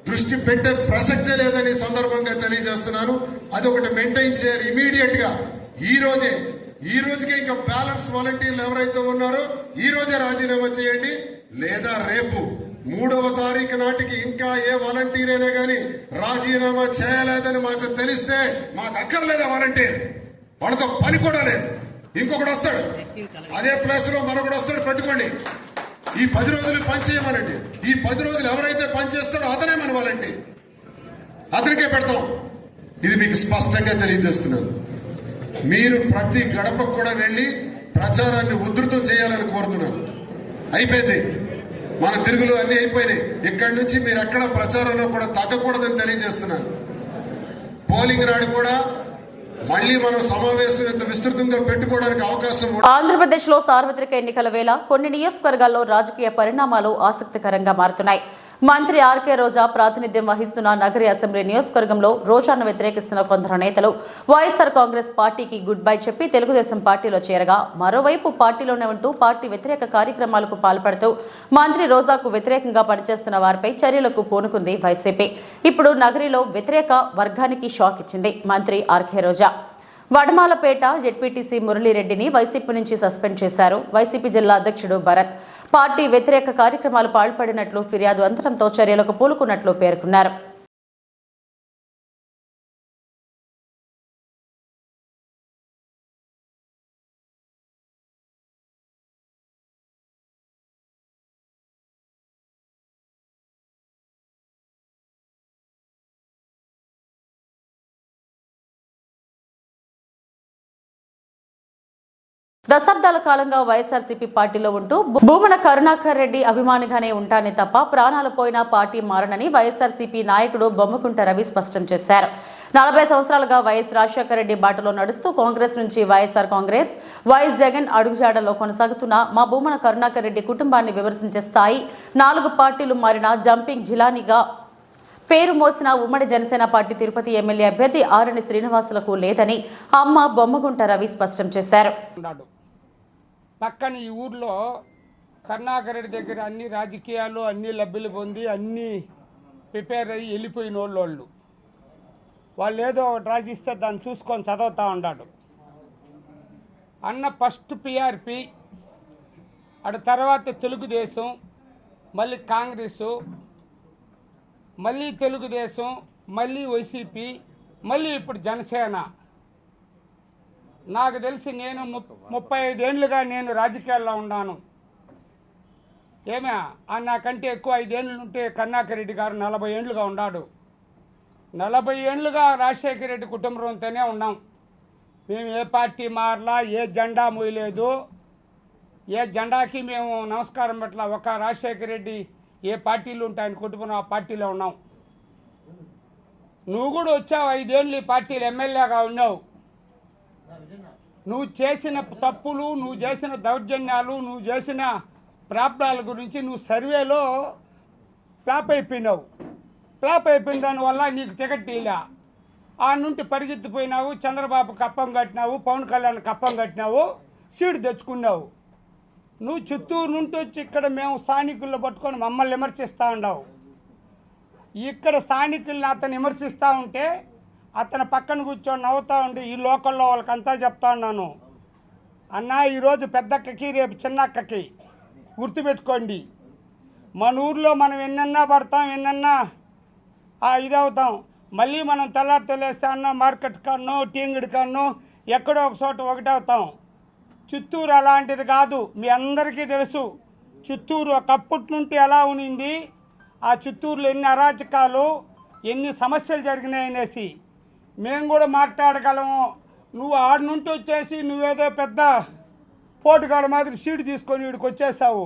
దృష్టి పెట్టే ప్రసక్తే లేదని సందర్భంగా తెలియజేస్తున్నాను. అది ఒకటి మెయింటైన్ చేయాలి ఇమీడియట్ గా. ఈ రోజుకే ఇంకా బ్యాలెన్స్ వాలంటీర్లు ఎవరైతే ఉన్నారో ఈ రోజే రాజీనామా చేయండి. లేదా రేపు 3వ తారీఖు నాటికి ఇంకా ఏ వాలంటీర్ అయినా కానీ రాజీనామా చేయలేదని మాకు తెలిస్తే మాకు అక్కర్లేదు వాలంటీర్, వాళ్ళతో పని కూడా లేదు. ఇంకొకటి వస్తాడు, అదే ప్లేస్ లో మరొకటి వస్తాడు, పెట్టుకోండి. ఈ 10 రోజులు పని చేయమనండి. ఈ 10 రోజులు ఎవరైతే పని చేస్తాడో అతనే మన వాలంటీర్, అతనికే పెడతాం. ఇది మీకు స్పష్టంగా తెలియజేస్తున్నాను. మీరు ప్రతి గడపకు కూడా వెళ్ళి ప్రచారాన్ని ఉధృతం చేయాలని కోరుతున్నాను. అయిపోయింది, మన తిరుగులు అన్నీ అయిపోయినాయి. ఇక్కడి నుంచి మీరు ఎక్కడ ప్రచారంలో కూడా తగ్గకూడదని తెలియజేస్తున్నాను. పోలింగ్ నాడు కూడా మళ్ళీ మనం సమావేశం ఇంత విస్తృతంగా పెట్టుకోవడానికి అవకాశం. ఆంధ్రప్రదేశ్ లో సార్వత్రిక ఎన్నికల వేళ కొన్ని నియోజకవర్గాల్లో రాజకీయ పరిణామాలు ఆసక్తికరంగా మారుతున్నాయి. మంత్రి ఆర్కే రోజా ప్రాతినిధ్యం వహిస్తున్న నగరి అసెంబ్లీ నియోజకవర్గంలో రోజాను వ్యతిరేకిస్తున్న కొందరు నేతలు వైఎస్ఆర్ కాంగ్రెస్ పార్టీకి గుడ్ బై చెప్పి తెలుగుదేశం పార్టీలో చేరగా, మరోవైపు పార్టీలోనే ఉంటూ పార్టీ వ్యతిరేక కార్యక్రమాలకు పాల్పడుతూ మంత్రి రోజాకు వ్యతిరేకంగా పనిచేస్తున్న వారిపై చర్యలకు పూనుకుంది వైసీపీ. ఇప్పుడు నగరిలో వ్యతిరేక వర్గానికి షాక్ ఇచ్చింది మంత్రి ఆర్కే రోజా. వడమాలపేట జెడ్పీటీసీ మురళీరెడ్డిని వైసీపీ నుంచి సస్పెండ్ చేశారు వైసీపీ జిల్లా అధ్యక్షుడు భరత్. పార్టీ వ్యతిరేక కార్యక్రమాలు పాల్పడినట్లు ఫిర్యాదు అందడంతో చర్యలకు పూనుకున్నట్లు పేర్కొన్నారు. దశాబ్దాల కాలంగా వైఎస్ఆర్సీపీ పార్టీలో ఉంటూ భూమన కరుణాకర్ రెడ్డి అభిమానిగానే ఉంటానే తప్ప ప్రాణాలు పోయినా పార్టీ మారనని వైఎస్ఆర్సీపీ నాయకుడు బొమ్మకుంట రవి స్పష్టం చేశారు. 40 సంవత్సరాలుగా వైఎస్ రాజశేఖర రెడ్డి బాటలో నడుస్తూ కాంగ్రెస్ నుంచి వైఎస్ఆర్ కాంగ్రెస్, వైఎస్ జగన్ అడుగుజాడలో కొనసాగుతున్న మా భూమన కరుణాకర్ రెడ్డి కుటుంబాన్ని విమర్శించే స్థాయి 4 పార్టీలు మారిన జంపింగ్ జిలానీగా పేరు మోసిన ఉమ్మడి జనసేన పార్టీ తిరుపతి ఎమ్మెల్యే అభ్యర్థి ఆరణి శ్రీనివాసులకు లేదని అమ్మ బొమ్మగుంట రవి స్పష్టం చేశారు. పక్కన ఈ ఊర్లో కరుణాకర్ రెడ్డి దగ్గర అన్ని రాజకీయాలు అన్ని లబ్ధులు పొంది అన్నీ ప్రిపేర్ అయ్యి వెళ్ళిపోయిన వాళ్ళు ఏదో ఒకటి రాసిస్తే దాన్ని చూసుకొని చదువుతూ ఉన్నాడు. అన్న ఫస్ట్ పిఆర్పి, అటు తర్వాత తెలుగుదేశం, మళ్ళీ కాంగ్రెసు, మళ్ళీ తెలుగుదేశం, మళ్ళీ వైసీపీ, మళ్ళీ ఇప్పుడు జనసేన. నాకు తెలిసి నేను 35 ఏళ్ళుగా నేను రాజకీయాల్లో ఉన్నాను. నాకంటే ఎక్కువ 5 ఏళ్ళు ఉంటే కరుణాకర్ రెడ్డి గారు 40 ఏళ్ళుగా ఉన్నాడు. 40 ఏళ్ళుగా రాజశేఖర రెడ్డి కుటుంబంతోనే ఉన్నాం. మేము ఏ పార్టీ మారలా, ఏ జెండా మోయలేదు, ఏ జెండాకి మేము నమస్కారం పెట్టలా. ఒక రాజశేఖర రెడ్డి ఏ పార్టీలు ఉంటే ఆయన కుటుంబం ఆ పార్టీలో ఉన్నాం. నువ్వు కూడా వచ్చావు, 5 ఏళ్ళు ఈ పార్టీలో ఎమ్మెల్యేగా ఉన్నావు. నువ్వు చేసిన తప్పులు, నువ్వు చేసిన దౌర్జన్యాలు, నువ్వు చేసిన ప్రాబ్లాల గురించి నువ్వు సర్వేలో ఫ్లాప్ అయిపోయినావు. ఫ్లాప్ అయిపోయిన దానివల్ల నీకు టికెట్ ఇలా ఆ నుండి పరిగెత్తిపోయినావు. చంద్రబాబు కప్పం కట్టినావు, పవన్ కళ్యాణ్ కప్పం కట్టినావు, సీటు తెచ్చుకున్నావు. నువ్వు చిత్తూరు నుండి వచ్చి ఇక్కడ మేము స్థానికుల్లో పట్టుకొని మమ్మల్ని విమర్శిస్తూ ఉన్నావు. ఇక్కడ స్థానికుల్ని అతను విమర్శిస్తూ ఉంటే అతను పక్కన కూర్చొని నవ్వుతూ ఉండి ఈ లోకల్లో వాళ్ళకంతా చెప్తా ఉన్నాను, అన్న ఈరోజు పెద్దక్కకి రేపు చిన్నక్కకి గుర్తుపెట్టుకోండి. మన ఊర్లో మనం ఎన్నన్నా పడతాం, ఎన్నన్నా ఇదవుతాం. మళ్ళీ మనం తెల్లారి తెలిస్తే అన్న మార్కెట్ కాడనో టీంగిడి కాడనో ఎక్కడో ఒక చోట ఒకటవుతాం. చిత్తూరు అలాంటిది కాదు, మీ అందరికీ తెలుసు. చిత్తూరు ఒకప్పటి నుండి ఎలా ఉనింది, ఆ చిత్తూరులో ఎన్ని అరాచకాలు, ఎన్ని సమస్యలు జరిగినాయనేసి మేము కూడా మాట్లాడగలము. నువ్వు ఆడి నుండి వచ్చేసి నువ్వేదో పెద్ద పోటుగాడ మాదిరి సీటు తీసుకొని వీడికి వచ్చేసావు.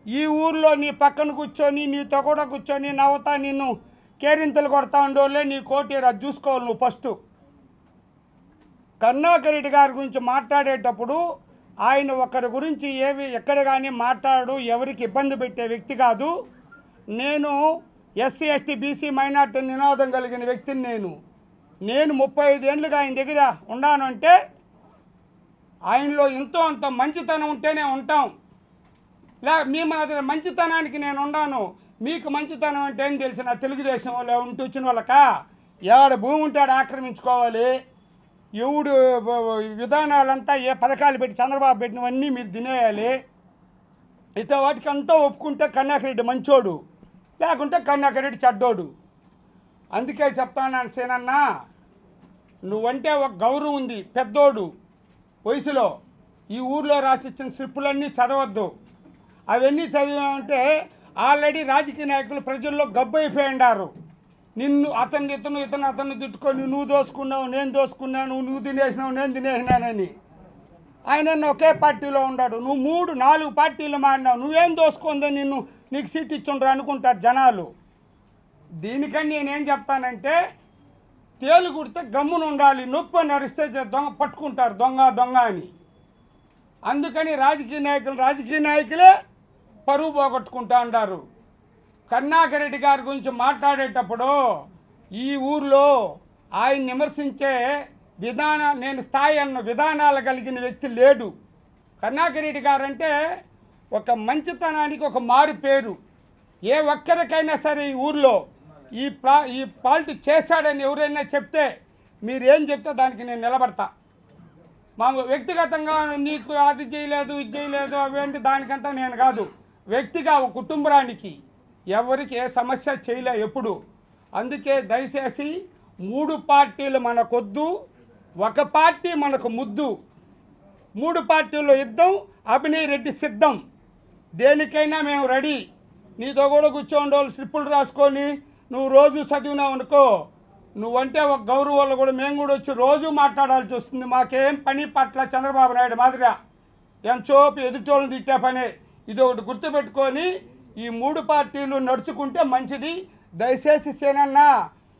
ఈ ఊర్లో నీ పక్కన కూర్చొని నీతో కూడా కూర్చొని నవ్వుతా నిన్ను కేరింతలు కొడతా ఉండోళ్ళే నీ కోటీరా చూసుకోవాలి. నువ్వు ఫస్ట్ కరుణాకర్ రెడ్డి గారి గురించి మాట్లాడేటప్పుడు ఆయన ఒకరి గురించి ఎక్కడ కానీ మాట్లాడు, ఎవరికి ఇబ్బంది పెట్టే వ్యక్తి కాదు. నేను ఎస్సీ ఎస్టీ బీసీ మైనార్టీ నినాదం కలిగిన వ్యక్తిని. నేను 35 ఏళ్ళుగా ఆయన దగ్గర ఉన్నాను అంటే ఆయనలో ఎంతో అంత మంచితనం ఉంటేనే ఉంటాం. మీ మాదిరి మంచితనానికి నేను ఉన్నాను. మీకు మంచితనం అంటే ఏం తెలిసిన తెలుగుదేశం వాళ్ళు ఉంటూ వచ్చిన వాళ్ళకా ఎవడ భూమి ఉంటాడు ఆక్రమించుకోవాలి, ఎవడు విధానాలంతా ఏ పథకాలు పెట్టి చంద్రబాబు పెట్టినవన్నీ మీరు తినేయాలి. ఇట్లా వాటికి అంతా ఒప్పుకుంటే కరుణాకర్ రెడ్డి మంచోడు, లేకుంటే కరుణాకర్ రెడ్డి చెడ్డోడు. అందుకే చెప్తాను సేనన్న, నువ్వంటే ఒక గౌరవం ఉంది, పెద్దోడు వయసులో. ఈ ఊర్లో రాసిచ్చిన స్లిప్పులన్నీ చదవద్దు. అవన్నీ చదివామంటే ఆల్రెడీ రాజకీయ నాయకులు ప్రజల్లో గబ్బు అయిపోయి ఉన్నారు. నిన్ను అతన్ని తిట్టుకొని నువ్వు దోసుకున్నావు, నేను దోసుకున్నాను, నువ్వు తినేసినావు, నేను తినేసినానని. ఆయన ఒకే పార్టీలో ఉన్నాడు, నువ్వు 3-4 పార్టీలు మారినావు, నువ్వేం దోసుకుందో నీకు సీట్ ఇచ్చుండ్రు అనుకుంటారు జనాలు. దీనికని నేనేం చెప్తానంటే, తేలు కుడితే గమ్మున ఉండాలి, నొప్పి నరిస్తే దొంగ పట్టుకుంటారు దొంగ అని. అందుకని రాజకీయ నాయకులే పరువు పోగొట్టుకుంటా ఉంటారు. కరుణాకర్ రెడ్డి గారి గురించి మాట్లాడేటప్పుడు ఈ ఊర్లో ఆయన విమర్శించే నేను స్థాయి అన్న విధానాలు కలిగిన వ్యక్తి లేడు. కరుణాకర్ రెడ్డి గారు అంటే ఒక మంచితనానికి ఒక మారు పేరు. ఏ ఒక్కరికైనా సరే ఈ ఊర్లో ఈ పాల్ట్ చేశాడని ఎవరైనా చెప్తే మీరేం చెప్తే దానికి నేను నిలబడతా. మా వ్యక్తిగతంగా నీకు అది చేయలేదు ఇది చేయలేదు అవేంటి దానికంతా నేను కాదు. వ్యక్తిగా ఒక కుటుంబానికి ఎవరికి ఏ సమస్య చేయలే ఎప్పుడు. అందుకే దయచేసి 3 పార్టీలు మనకొద్దు, ఒక పార్టీ మనకు ముద్దు. 3 పార్టీల్లో యుద్ధం, అభినయ్ రెడ్డి సిద్ధం, దేనికైనా మేము రెడీ. నీతో కూడా కూర్చోండోళ్ళు స్లిప్పులు రాసుకొని నువ్వు రోజు చదివినావు అనుకో, నువ్వంటే ఒక గౌరవాళ్ళు కూడా మేము కూడా వచ్చి రోజు మాట్లాడాల్సి వస్తుంది. మాకేం పని పట్ల చంద్రబాబు నాయుడు మాదిరిగా ఎంతోపు ఎదుటోళ్ళని తిట్టే పనే. ఇది ఒకటి గుర్తుపెట్టుకొని ఈ 3 పార్టీలు నడుచుకుంటే మంచిది. దయచేసి సేనన్న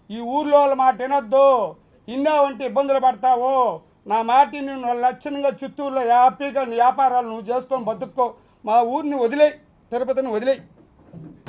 ఈ ఊర్లో వాళ్ళ మాట వినొద్దు, ఇన్నావంటే ఇబ్బందులు పడతావు. నా మాట నువ్వు లక్షణంగా చిత్తూరులో హ్యాపీగా నీ వ్యాపారాలు నువ్వు చేసుకొని బతుక్కో. మా ఊరిని వదిలేయి, తిరుపతిని వదిలేయి.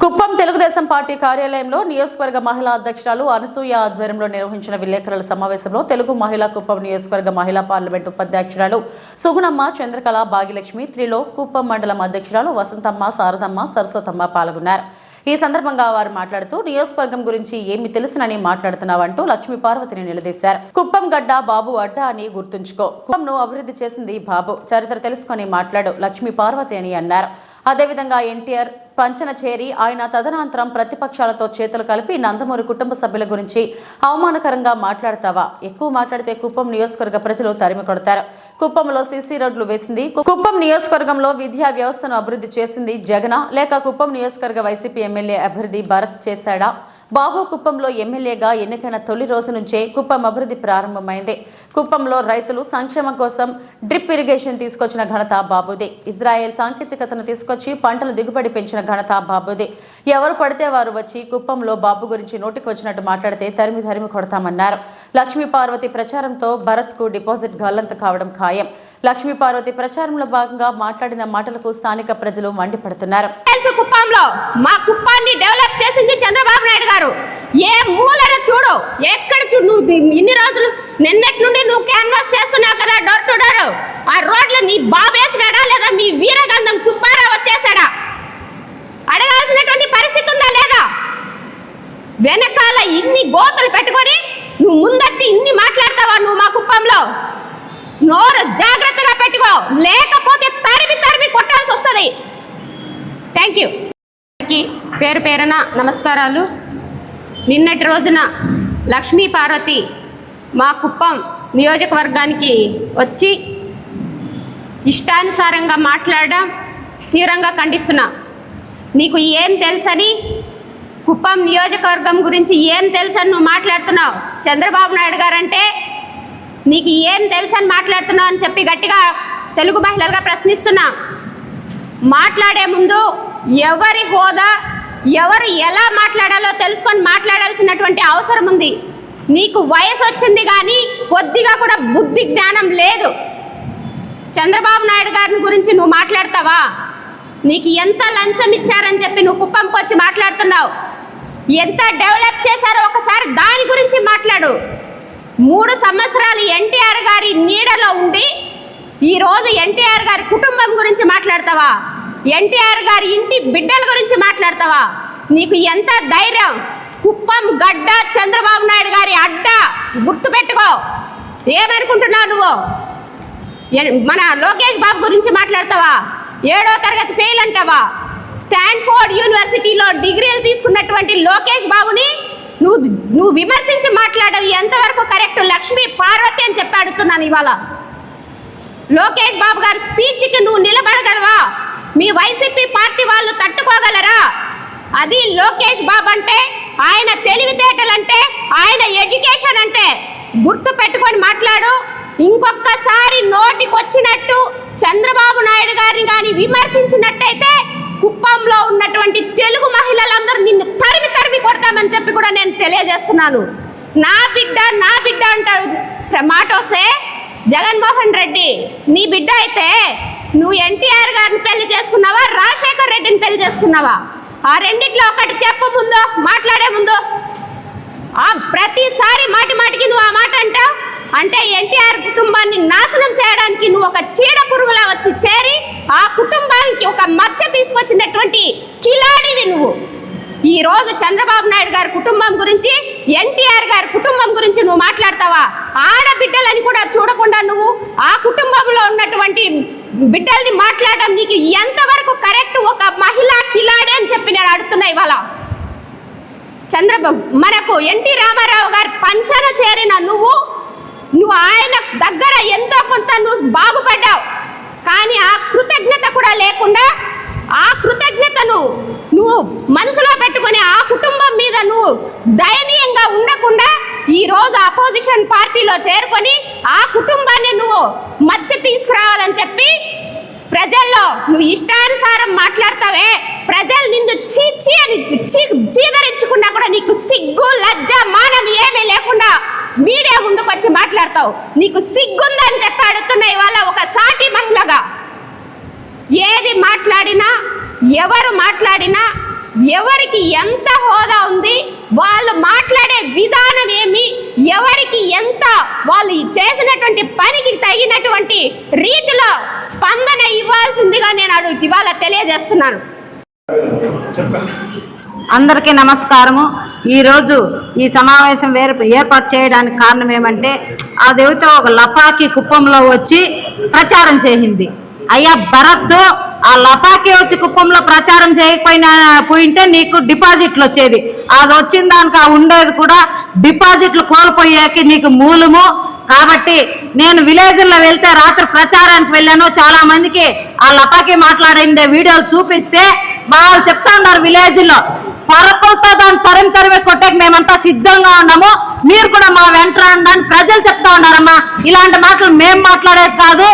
కుప్పం తెలుగుదేశం పార్టీ కార్యాలయంలో నియోజకవర్గ మహిళా అధ్యక్షురాలు అనసూయ ఆధ్వర్యంలో నిర్వహించిన విలేకరుల సమావేశంలో తెలుగు మహిళా కుప్పం నియోజకవర్గ మహిళా పార్లమెంటు ఉపాధ్యక్షురాలు సుగుణమ్మ, చంద్రకళ, భాగ్యలక్ష్మి, త్రిలో కుప్పం మండలం అధ్యక్షురాలు వసంతమ్మ, శారదమ్మ, సరస్వతమ్మ పాల్గొన్నారు. ఈ సందర్భంగా వారు మాట్లాడుతూ నియోజకవర్గం గురించి ఏమి తెలుసునని మాట్లాడుతున్నావంటూ లక్ష్మీ పార్వతిని నిలదీశారు. కుప్పం గడ్డ బాబు అడ్డా అని గుర్తుంచుకో, కుప్పంను అభివృద్ధి చేసింది బాబు, చరిత్ర తెలుసుకొని మాట్లాడు లక్ష్మీ పార్వతి అని అన్నారు. అదేవిధంగా ఎన్టీఆర్ పంచన చేరి ఆయన తదనంతరం ప్రతిపక్షాలతో చేతులు కలిపి నందమూరి కుటుంబ సభ్యుల గురించి అవమానకరంగా మాట్లాడతావా? ఎక్కువ మాట్లాడితే కుప్పం నియోజకవర్గ ప్రజలు తరిమి కొడతారు. కుప్పంలో సీసీ రోడ్లు వేసింది, కుప్పం నియోజకవర్గంలో విద్యా వ్యవస్థను అభివృద్ధి చేసింది జగనా, లేక కుప్పం నియోజకవర్గ వైసీపీ ఎమ్మెల్యే అభ్యర్థి భరత్ చేశాడా? బాబు కుప్పంలో ఎమ్మెల్యేగా ఎన్నికైన తొలి రోజు నుంచే కుప్పం అభివృద్ధి ప్రారంభమైంది. కుప్పంలో రైతులు సంక్షేమం కోసం డ్రిప్ ఇరిగేషన్ తీసుకొచ్చిన ఘనత బాబుదే. ఇజ్రాయెల్ సాంకేతికతను తీసుకొచ్చి పంటల దిగుబడి పెంచిన ఘనత బాబుదే. ఎవరు పడితే వారు వచ్చి కుప్పంలో బాబు గురించి నోటికి వచ్చినట్టు మాట్లాడితే తరిమి కొడతామన్నారు. లక్ష్మీ పార్వతి ప్రచారంతో భరత్ కు డిపాజిట్ గల్లంత కావడం ఖాయం. లక్ష్మీ పార్వతి ప్రచారంలో భాగంగా మాట్లాడిన మాటలకు స్థానిక ప్రజలు మండిపడుతున్నారు. కుప్పంలో మా కుప్పాన్ని డెవలప్ చేసింది చంద్రబాబు నాయుడు గారు. ఏ మూలన చూడు, ఎక్కడ చూడు, నువ్వు ఇన్ని రోజులు నిన్నటి నుండి నువ్వు క్యాన్వాస్ చేస్తున్నావు కదా డోర్ టు డోర్. ఆ రోడ్లు నీ బాబేసినాడా లేదా మీ వీరగంధం సుబ్బారావు వచ్చేసాడా? అడగాల్సినటువంటి పరిస్థితి ఉందా లేదా? వెనకాల ఇన్ని గోతులు పెట్టుకొని నువ్వు ముందొచ్చి ఇన్ని మాట్లాడతావా? నువ్వు మా కుప్పంలో నోరు జాగ్రత్తగా పెట్టుకో, లేకపోతే తరిమి కొట్టాల్సి వస్తుంది. Thank you. పేరు పేరున నమస్కారాలు. నిన్నటి రోజున లక్ష్మీ పార్వతి మా కుప్పం నియోజకవర్గానికి వచ్చి ఇష్టానుసారంగా మాట్లాడడం తీవ్రంగా ఖండిస్తున్నా. నీకు ఏం తెలుసని, కుప్పం నియోజకవర్గం గురించి ఏం తెలుసని నువ్వు మాట్లాడుతున్నావు? చంద్రబాబు నాయుడు గారంటే నీకు ఏం తెలుసని మాట్లాడుతున్నావు అని చెప్పి గట్టిగా తెలుగు మహిళలుగా ప్రశ్నిస్తున్నా. మాట్లాడే ముందు ఎవరి హోదా, ఎవరు ఎలా మాట్లాడాలో తెలుసుకొని మాట్లాడాల్సినటువంటి అవసరం ఉంది. నీకు వయసు వచ్చింది కానీ కొద్దిగా కూడా బుద్ధి జ్ఞానం లేదు. చంద్రబాబు నాయుడు గారిని గురించి నువ్వు మాట్లాడతావా? నీకు ఎంత లంచం ఇచ్చారని చెప్పి నువ్వు కుప్పంకి వచ్చి మాట్లాడుతున్నావు. ఎంత డెవలప్ చేశారో ఒకసారి దాని గురించి మాట్లాడు. 3 సంవత్సరాలు ఎన్టీఆర్ గారి నీడలో ఉండి ఈరోజు ఎన్టీఆర్ గారి కుటుంబం గురించి మాట్లాడతావా? ఎన్టీఆర్ గారి ఇంటి బిడ్డల గురించి మాట్లాడతావా? నీకు ఎంత ధైర్యం? కుప్పం గడ్డ చంద్రబాబు నాయుడు గారి అడ్డ, గుర్తుపెట్టుకో. ఏమనుకుంటున్నావు నువ్వు? మన లోకేష్ బాబు గురించి మాట్లాడతావా? 7వ తరగతి ఫెయిల్ అంటావా? స్టాన్ఫోర్డ్ యూనివర్సిటీలో డిగ్రీలు తీసుకున్నటువంటి లోకేష్ బాబుని నువ్వు విమర్శించి మాట్లాడవు ఎంతవరకు కరెక్ట్? లక్ష్మీ పార్వతి అని చెప్పి అడుగుతున్నాను ఇవాళ. లోకేష్ బాబు గారి స్పీచ్కి నువ్వు నిలబడగలవా? మీ వైసీపీ పార్టీ వాళ్ళు తట్టుకోగలరా? అది లోకేష్ బాబు అంటే ఆయన తెలివితేటలంటే, ఆయన ఎడ్యుకేషన్ అంటే గుర్తు పెట్టుకొని మాట్లాడు. ఇంకొకసారి నోటికొచ్చినట్టు చంద్రబాబు నాయుడు గారిని కానీ విమర్శించినట్టయితే కుప్పంలో ఉన్నటువంటి తెలుగు మహిళలందరూ నిన్ను తరిమి తరిమి కొడతామని చెప్పి కూడా నేను తెలియజేస్తున్నాను. నా బిడ్డ అంటాడు. మాట వస్తే జగన్మోహన్ రెడ్డి నీ బిడ్డ అయితే నువ్వు ఎన్టీఆర్ గారిని పెళ్లి చేసుకున్నావా, రాజశేఖర్ రెడ్డిని పెళ్లి చేసుకున్నావా? ఆ రెండిట్లో ఒకటి చెప్పు ముందు, మాట్లాడే ముందు. ప్రతిసారి మాటికి నువ్వు ఆ మాట అంటావు. అంటే ఎన్టీఆర్ కుటుంబాన్ని నాశనం చేయడానికి నువ్వు ఒక చీడ పురుగులా వచ్చి చేరి ఆ కుటుంబానికి ఒక మచ్చ తీసుకొచ్చినటువంటి కిలాడివి నువ్వు. ఈ రోజు చంద్రబాబు నాయుడు గారి కుటుంబం గురించి, ఎన్టీఆర్ గారి కుటుంబం గురించి నువ్వు మాట్లాడతావా? ఆడబిడ్డలని కూడా చూడకుండా నువ్వు ఆ కుటుంబంలో ఉన్నటువంటి బిడ్డల్ని మాట్లాడడం నీకు ఎంతవరకు కరెక్ట్? ఒక మహిళా కిలాడి అని చెప్పి నేను అడుగుతున్నా. ఇవాళ చంద్రబాబు మనకు ఎన్టీ రామారావు గారి పంచన చేరిన నువ్వు ఆయన దగ్గర ఎంతో కొంత నువ్వు బాగుపడ్డావు. కానీ ఆ కృతజ్ఞత కూడా లేకుండా, ఆ కృతజ్ఞతను నువ్వు మనసులో పెట్టుకుని ఆ కుటుంబం మీద నువ్వు దయనీయంగా ఉండకుండా ఈరోజు అపోజిషన్ పార్టీలో చేరుకొని ఆ కుటుంబాన్ని నువ్వు మచ్చ తీసుకురావాలని చెప్పి ప్రజల్లో నువ్వు ఇష్టానుసారం మాట్లాడతావే. ప్రజలు నిన్ను చీచి అని చీదరించుకున్నా కూడా నీకు సిగ్గు, లజ్జ, మానం ఏమీ లేకుండా మీడియా ముందుకు వచ్చి మాట్లాడతావు. నీకు సిగ్గుందని చెప్పి అడుగుతున్నా ఇవాళ ఒక సాటి మహిళగా. ఏది మాట్లాడినా, ఎవరు మాట్లాడినా, ఎవరికి ఎంత హోదా ఉంది, వాళ్ళు మాట్లాడే విధానం ఏమి, ఎవరికి ఎంత వాళ్ళు చేసినటువంటి పనికి తగినటువంటి రీతిలో స్పందన ఇవ్వాల్సిందిగా నేను ఇవాళ తెలియజేస్తున్నాను. అందరికీ నమస్కారము. ఈరోజు ఈ సమావేశం ఏర్పాటు చేయడానికి కారణం ఏమంటే, ఆ దేవత ఒక లపాకి కుప్పంలో వచ్చి ప్రచారం చేసింది. అయ్యా భరత్, ఆ లపాకి వచ్చి కుప్పంలో ప్రచారం పోయింటే నీకు డిపాజిట్లు వచ్చేది. అది వచ్చిన దానికి ఉండేది కూడా డిపాజిట్లు కోల్పోయాక నీకు మూలము. కాబట్టి నేను విలేజ్లో వెళ్తే రాత్రి ప్రచారానికి వెళ్ళాను. చాలా మందికి ఆ లపాకి మాట్లాడే వీడియోలు చూపిస్తే వాళ్ళు చెప్తా ఉన్నారు, విలేజ్లో పరకులతో దాన్ని తరిమి కొట్టేకి మేమంతా సిద్ధంగా ఉన్నాము, మీరు కూడా మా వెంట రండి అని ప్రజలు చెప్తా ఉన్నారమ్మా. ఇలాంటి మాటలు మేము మాట్లాడేది కాదు.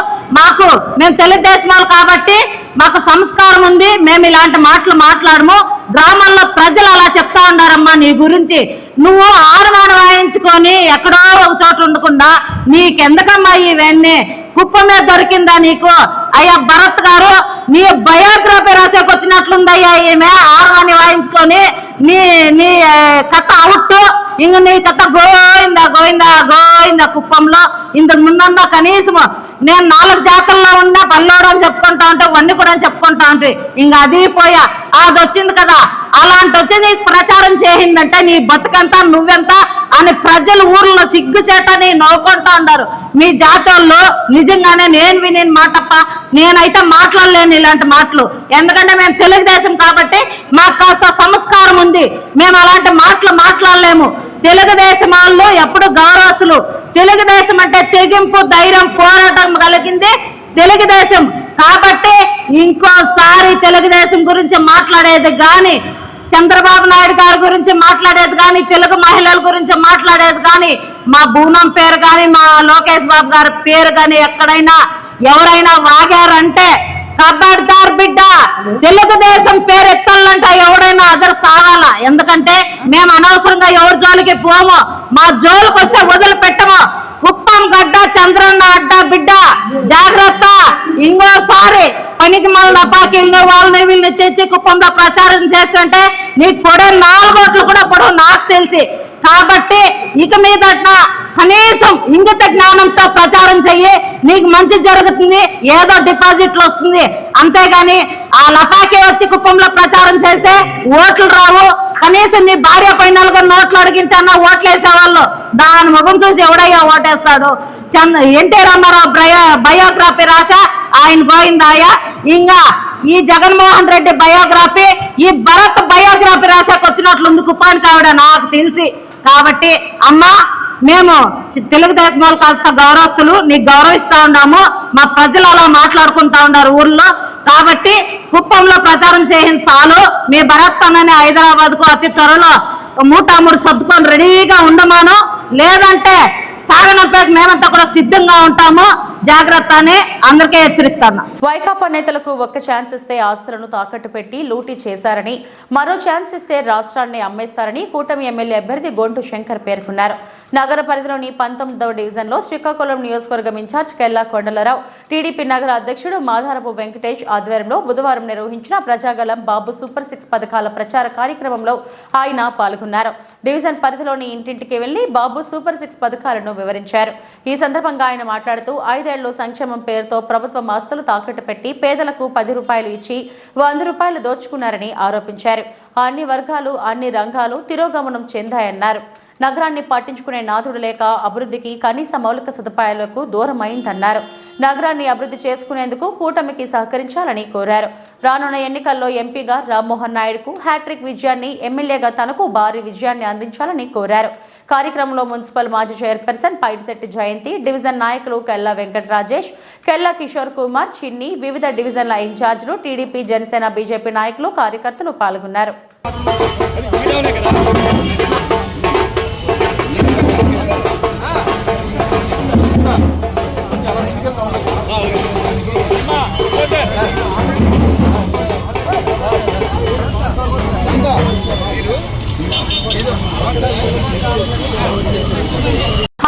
మేము తెలుగుదేశం వాళ్ళు కాబట్టి మాకు సంస్కారం ఉంది. మేము ఇలాంటి మాటలు మాట్లాడము. గ్రామాల్లో ప్రజలు అలా చెప్తా ఉన్నారమ్మా నీ గురించి. నువ్వు ఆరుమాన వాయించుకొని ఎక్కడో ఒక చోట ఉండకుండా నీకెందుకమ్మా ఇవన్నీ? కుప్పం మీద దొరికిందా నీకు? అయ్యా భరత్ గారు, నీ బయోగ్రఫీ రాసేకి వచ్చినట్లుందయ్యా ఈమె. ఆరుమాని వాయించుకొని నీ కథ అవుట్, ఇంక నీ కథ గోయిందా కుప్పంలో. ఇంతకు ముందంతా కనీసం నేను 4 జాతరలో ఉన్నా పల్లోడు అని చెప్పుకుంటా ఉంటే, వన్ని కూడా చెప్పుకుంటా ఉంటే, ఇంకా అది పోయా. అది వచ్చింది కదా, అలాంటి వచ్చి నీకు ప్రచారం చేసిందంటే నీ బతుకంతా నువ్వెంత అని ప్రజలు ఊర్లో సిగ్గుచేటని నవ్వుకుంటా ఉన్నారు. మీ జాతరలో నిజంగానే నేను విని మాటప్ప, నేనైతే మాట్లాడలేను ఇలాంటి మాటలు. ఎందుకంటే మేము తెలుగుదేశం కాబట్టి మాకు కాస్త సంస్కారం ఉంది. మేము అలాంటి మాటలు మాట్లాడలేము. తెలుగుదేశం వాళ్ళు ఎప్పుడు గౌరవస్తులు. తెలుగుదేశం అంటే తెగింపు, ధైర్యం, పోరాటం కలిగింది తెలుగుదేశం. కాబట్టి ఇంకోసారి తెలుగుదేశం గురించి మాట్లాడేది కానీ, చంద్రబాబు నాయుడు గారి గురించి మాట్లాడేది కానీ, తెలుగు మహిళల గురించి మాట్లాడేది కానీ, మా బూనం పేరు కానీ, మా లోకేష్ బాబు గారి పేరు కానీ ఎక్కడైనా ఎవరైనా వాగారంటే కబడ్దార్ బిడ్డ. తెలుగుదేశం పేరు ఎత్తాలంట ఎవడైనా అదర్ సాగాల. ఎందుకంటే మేము అనవసరంగా ఎవరి జోలికి పోము. మా జోలికి వస్తే వదిలిపెట్టము. కుప్పం గడ్డ చంద్రన్న అడ్డ బిడ్డ, జాగ్రత్త. ఇంకోసారి పనికి మళ్ళీ లపాకీలను వాళ్ళని వీళ్ళని తెచ్చి కుప్పంలో ప్రచారం చేస్తుంటే నీకు పొడే 4 ఓట్లు కూడా పొడవు నాకు తెలిసి. కాబట్టి ఇక మీద కనీసం ఇంగిత జ్ఞానంతో ప్రచారం చెయ్యి, నీకు మంచి జరుగుతుంది, ఏదో డిపాజిట్లు వస్తుంది. అంతేగాని ఆ లపాకి వచ్చి కుప్పంలో ప్రచారం చేస్తే ఓట్లు రావు. కనీసం నీ భార్య పైన 4 నోట్లు అడిగింటన్నా ఓట్లు వేసేవాళ్ళు. దాని ముఖం చూసి ఎవడయ్యా ఓటేస్తాడు? ఎన్టీ రామారావు బయోగ్రఫీ రాసా, ఆయన పోయిందాయా. ఇంకా ఈ జగన్మోహన్ రెడ్డి బయోగ్రఫీ, ఈ భరత్ బయోగ్రఫీ రాసాకు వచ్చినట్లుంది కుప్పానికి ఆవిడ నాకు తెలిసి. కాబట్టి అమ్మా, మేము తెలుగుదేశం వాళ్ళు కాస్త గౌరవస్తులు, నీకు గౌరవిస్తా ఉన్నాము. మా ప్రజలు అలా మాట్లాడుకుంటా ఉన్నారు ఊర్లో. కాబట్టి కుప్పంలో ప్రచారం చేసిన చాలు. మీ భరత్ అన్నని హైదరాబాద్కు అతి త్వరలో మూటాముడు సర్దుకొని రెడీగా ఉండమాను, లేదంటే సాగనంపేట మేమంతా కూడా సిద్ధంగా ఉంటాము, జాగ్రత్త అని అందరికీ హెచ్చరిస్తాను. వైకాపా నేతలకు ఒక్క ఛాన్స్ ఇస్తే ఆస్తులను తాకట్టు పెట్టి లూటీ చేశారని, మరో ఛాన్స్ ఇస్తే రాష్ట్రాన్ని అమ్మేస్తారని కూటమి ఎమ్మెల్యే అభ్యర్థి గొంటు శంకర్ పేర్కొన్నారు. నగర పరిధిలోని 19వ డివిజన్లో శ్రీకాకుళం నియోజకవర్గం ఇన్ఛార్జ్ కెల్లా కొండలరావు, టీడీపీ నగర అధ్యక్షుడు మాధారపు వెంకటేష్ ఆధ్వర్యంలో బుధవారం నిర్వహించిన ప్రజాగలం బాబు సూపర్ 6 పథకాల ప్రచార కార్యక్రమంలో ఆయన పాల్గొన్నారు. డివిజన్ పరిధిలోని ఇంటింటికి వెళ్లి బాబు సూపర్ 6 పథకాలను వివరించారు. ఈ సందర్భంగా ఆయన మాట్లాడుతూ 5 ఏళ్లు సంక్షేమం పేరుతో ప్రభుత్వం ఆస్తులు తాకట్టు పెట్టి పేదలకు 10 రూపాయలు ఇచ్చి 100 రూపాయలు దోచుకున్నారని ఆరోపించారు. అన్ని వర్గాలు అన్ని రంగాలు తిరోగమనం చెందాయన్నారు. నగరాన్ని పట్టించుకునే నాథుడు లేక అభివృద్ధికి కనీస మౌలిక సదుపాయాలకు దూరమైందన్నారు. నగరాన్ని అభివృద్ధి చేసుకునేందుకు కూటమికి సహకరించాలని కోరారు. రానున్న ఎన్నికల్లో ఎంపీగా రామ్మోహన్ నాయుడుకు హ్యాట్రిక్ విజయాన్ని, ఎమ్మెల్యేగా తనకు భారీ విజయాన్ని అందించాలని కోరారు. కార్యక్రమంలో మున్సిపల్ మాజీ చైర్పర్సన్ పైడిశెట్టి జయంతి, డివిజన్ నాయకులు కెల్లా వెంకట రాజేష్, కెల్లా కిషోర్ కుమార్, చిన్ని, వివిధ డివిజన్ల ఇన్ఛార్జీలు, టీడీపీ, జనసేన, బీజేపీ నాయకులు, కార్యకర్తలు పాల్గొన్నారు.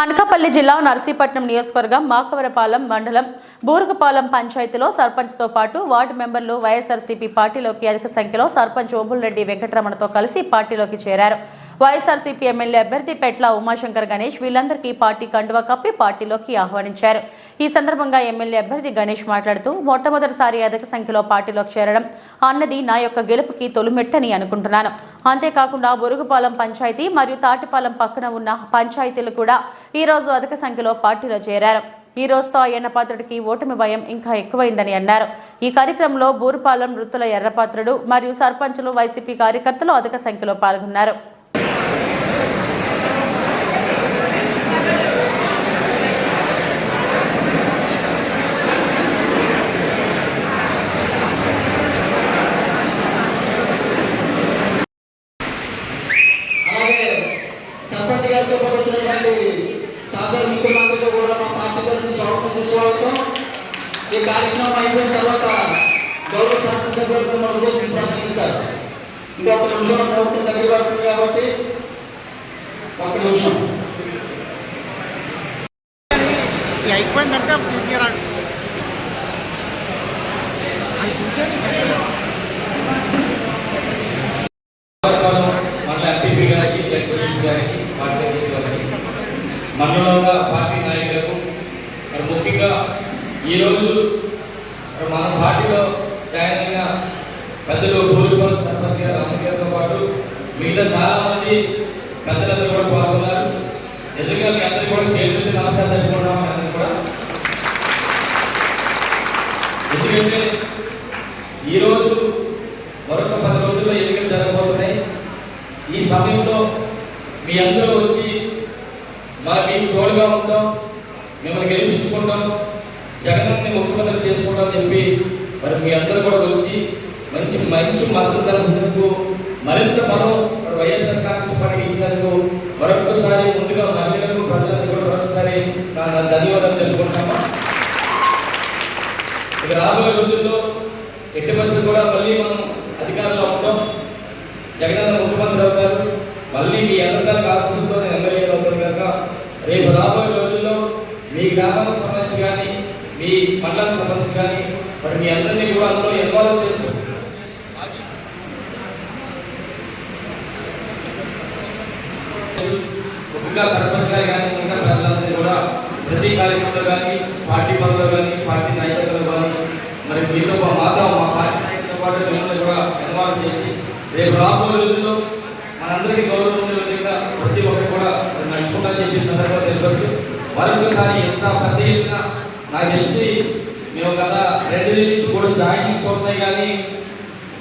అనకాపల్లి జిల్లా నర్సీపట్నం నియోజకవర్గం మాకవరపాలెం మండలం బూరుగుపాలెం పంచాయతీలో సర్పంచ్తో పాటు వార్డు మెంబర్లు వైఎస్ఆర్సీపీ పార్టీలోకి అధిక సంఖ్యలో సర్పంచ్ ఓబుల్రెడ్డి వెంకటరమణతో కలిసి పార్టీలోకి చేరారు. వైఎస్ఆర్సీపీ ఎమ్మెల్యే అభ్యర్థి పెట్ల ఉమాశంకర్ గణేష్ వీళ్ళందరికీ పార్టీ కండువా కప్పి పార్టీలోకి ఆహ్వానించారు. ఈ సందర్భంగా ఎమ్మెల్యే అభ్యర్థి గణేష్ మాట్లాడుతూ, మొట్టమొదటిసారి అధిక సంఖ్యలో పార్టీలోకి చేరడం అన్నది నా యొక్క గెలుపుకి తొలిమెట్టని అనుకుంటున్నాను. అంతేకాకుండా బొరుగుపాలెం పంచాయతీ మరియు తాటిపాలెం పక్కన ఉన్న పంచాయతీలు కూడా ఈ రోజు అధిక సంఖ్యలో పార్టీలో చేరారు. ఈ రోజుతో అయ్యన్నపాత్రుడికి ఓటమి భయం ఇంకా ఎక్కువైందని అన్నారు. ఈ కార్యక్రమంలో బూరుపాలెం వృత్తుల ఎర్రపాత్రుడు మరియు సర్పంచులు, వైసీపీ కార్యకర్తలు అధిక సంఖ్యలో పాల్గొన్నారు. సర్పంచ్ గారితో పాటు వచ్చినటువంటి శాసన ముఖ్యమంత్రితో కూడా మా పార్టీ తరఫున స్వాగతం సుస్వాగతం. ఈ కార్యక్రమం అయిపోయిన తర్వాత గౌరవ శాసనసభ్యులు మన ఉద్దేశించి ప్రసంగిస్తారు. ఇంకొక నిమిషం ప్రభుత్వం దగ్గర పడుతుంది కాబట్టి ఒక్క నిమిషం అయిపోయిందంటే మండలంలో పార్టీ నాయకులకు ముఖ్యంగా ఈరోజు మన పార్టీలో జాయిన్ అయిన పెద్దలు బూరుగుపాలెం సర్పంచ్ గారు అమ్మగారితో పాటు మిగతా చాలా మంది పెద్దలందరూ కూడా పాల్గొన్నారు. నిజంగా మీ అందరికీ కూడా చేతులకి నమస్కారం తెలుపుకుంటాం. అందరూ కూడా ఎందుకంటే ఈరోజు మరొక 10 రోజుల్లో ఎన్నికలు జరగబోతున్నాయి. ఈ సమయంలో మీ అందరూ వచ్చి మీకు తోడుగా ఉంటాం, మిమ్మల్ని గెలిపించుకుంటాం, జగన్ని ముఖ్యమంత్రి చేసుకుంటాం చెప్పి మరి మీ అందరూ కూడా వచ్చి మంచి మంచి మద్దతు ధరకు మరింత బలం వైఎస్ఆర్ కాంగ్రెస్ పార్టీకి ఇచ్చినందుకు మరొకసారి ముందుగా మహిళలకు, ప్రజలకు కూడా మరొకసారి ధన్యవాదాలు తెలుపుకుంటాము. ఇక రాబోయే రోజుల్లో ఎట్టి పరిస్థితులు కూడా మళ్ళీ మనం అధికారంలో ఉంటాం, జగనన్న ముఖ్యమంత్రి అవుతారు, మళ్ళీ మీ అందరికీ ఆశీస్సులతో ఎమ్మెల్యేలు అవుతారు కనుక రేపు రాబోయే రోజుల్లో మీ గ్రామానికి సంబంధించి కానీ మీ మండలానికి సంబంధించి కానీ మరి మీ అందరినీ కూడా అందులో ఇన్వాల్వ్ చేస్తూ ముఖ్యంగా సర్పంచ్ గారు కానీ ఇంకా ప్రజలందరూ కూడా ప్రతి కార్యక్రమంలో కానీ పార్టీ పనుల్లో కానీ పార్టీ నాయకులతో కానీ మరి మీతో మాతో మా పార్టీ నాయకులతో పాటు మిమ్మల్ని కూడా ఇన్వాల్వ్ చేసి రేపు రాబోయే రోజుల్లో మనందరికీ గౌరవం ఉండే విధంగా ప్రతి ఒక్కరు కూడా నడుచుకుంటారని చెప్పి సందర్భంగా తెలియవచ్చు. మరొకసారి ఎంత పెద్ద ఎత్తున నాకు తెలిసి మేము కదా 2 నుంచి కూడా జాయినింగ్స్ అవుతాయి కానీ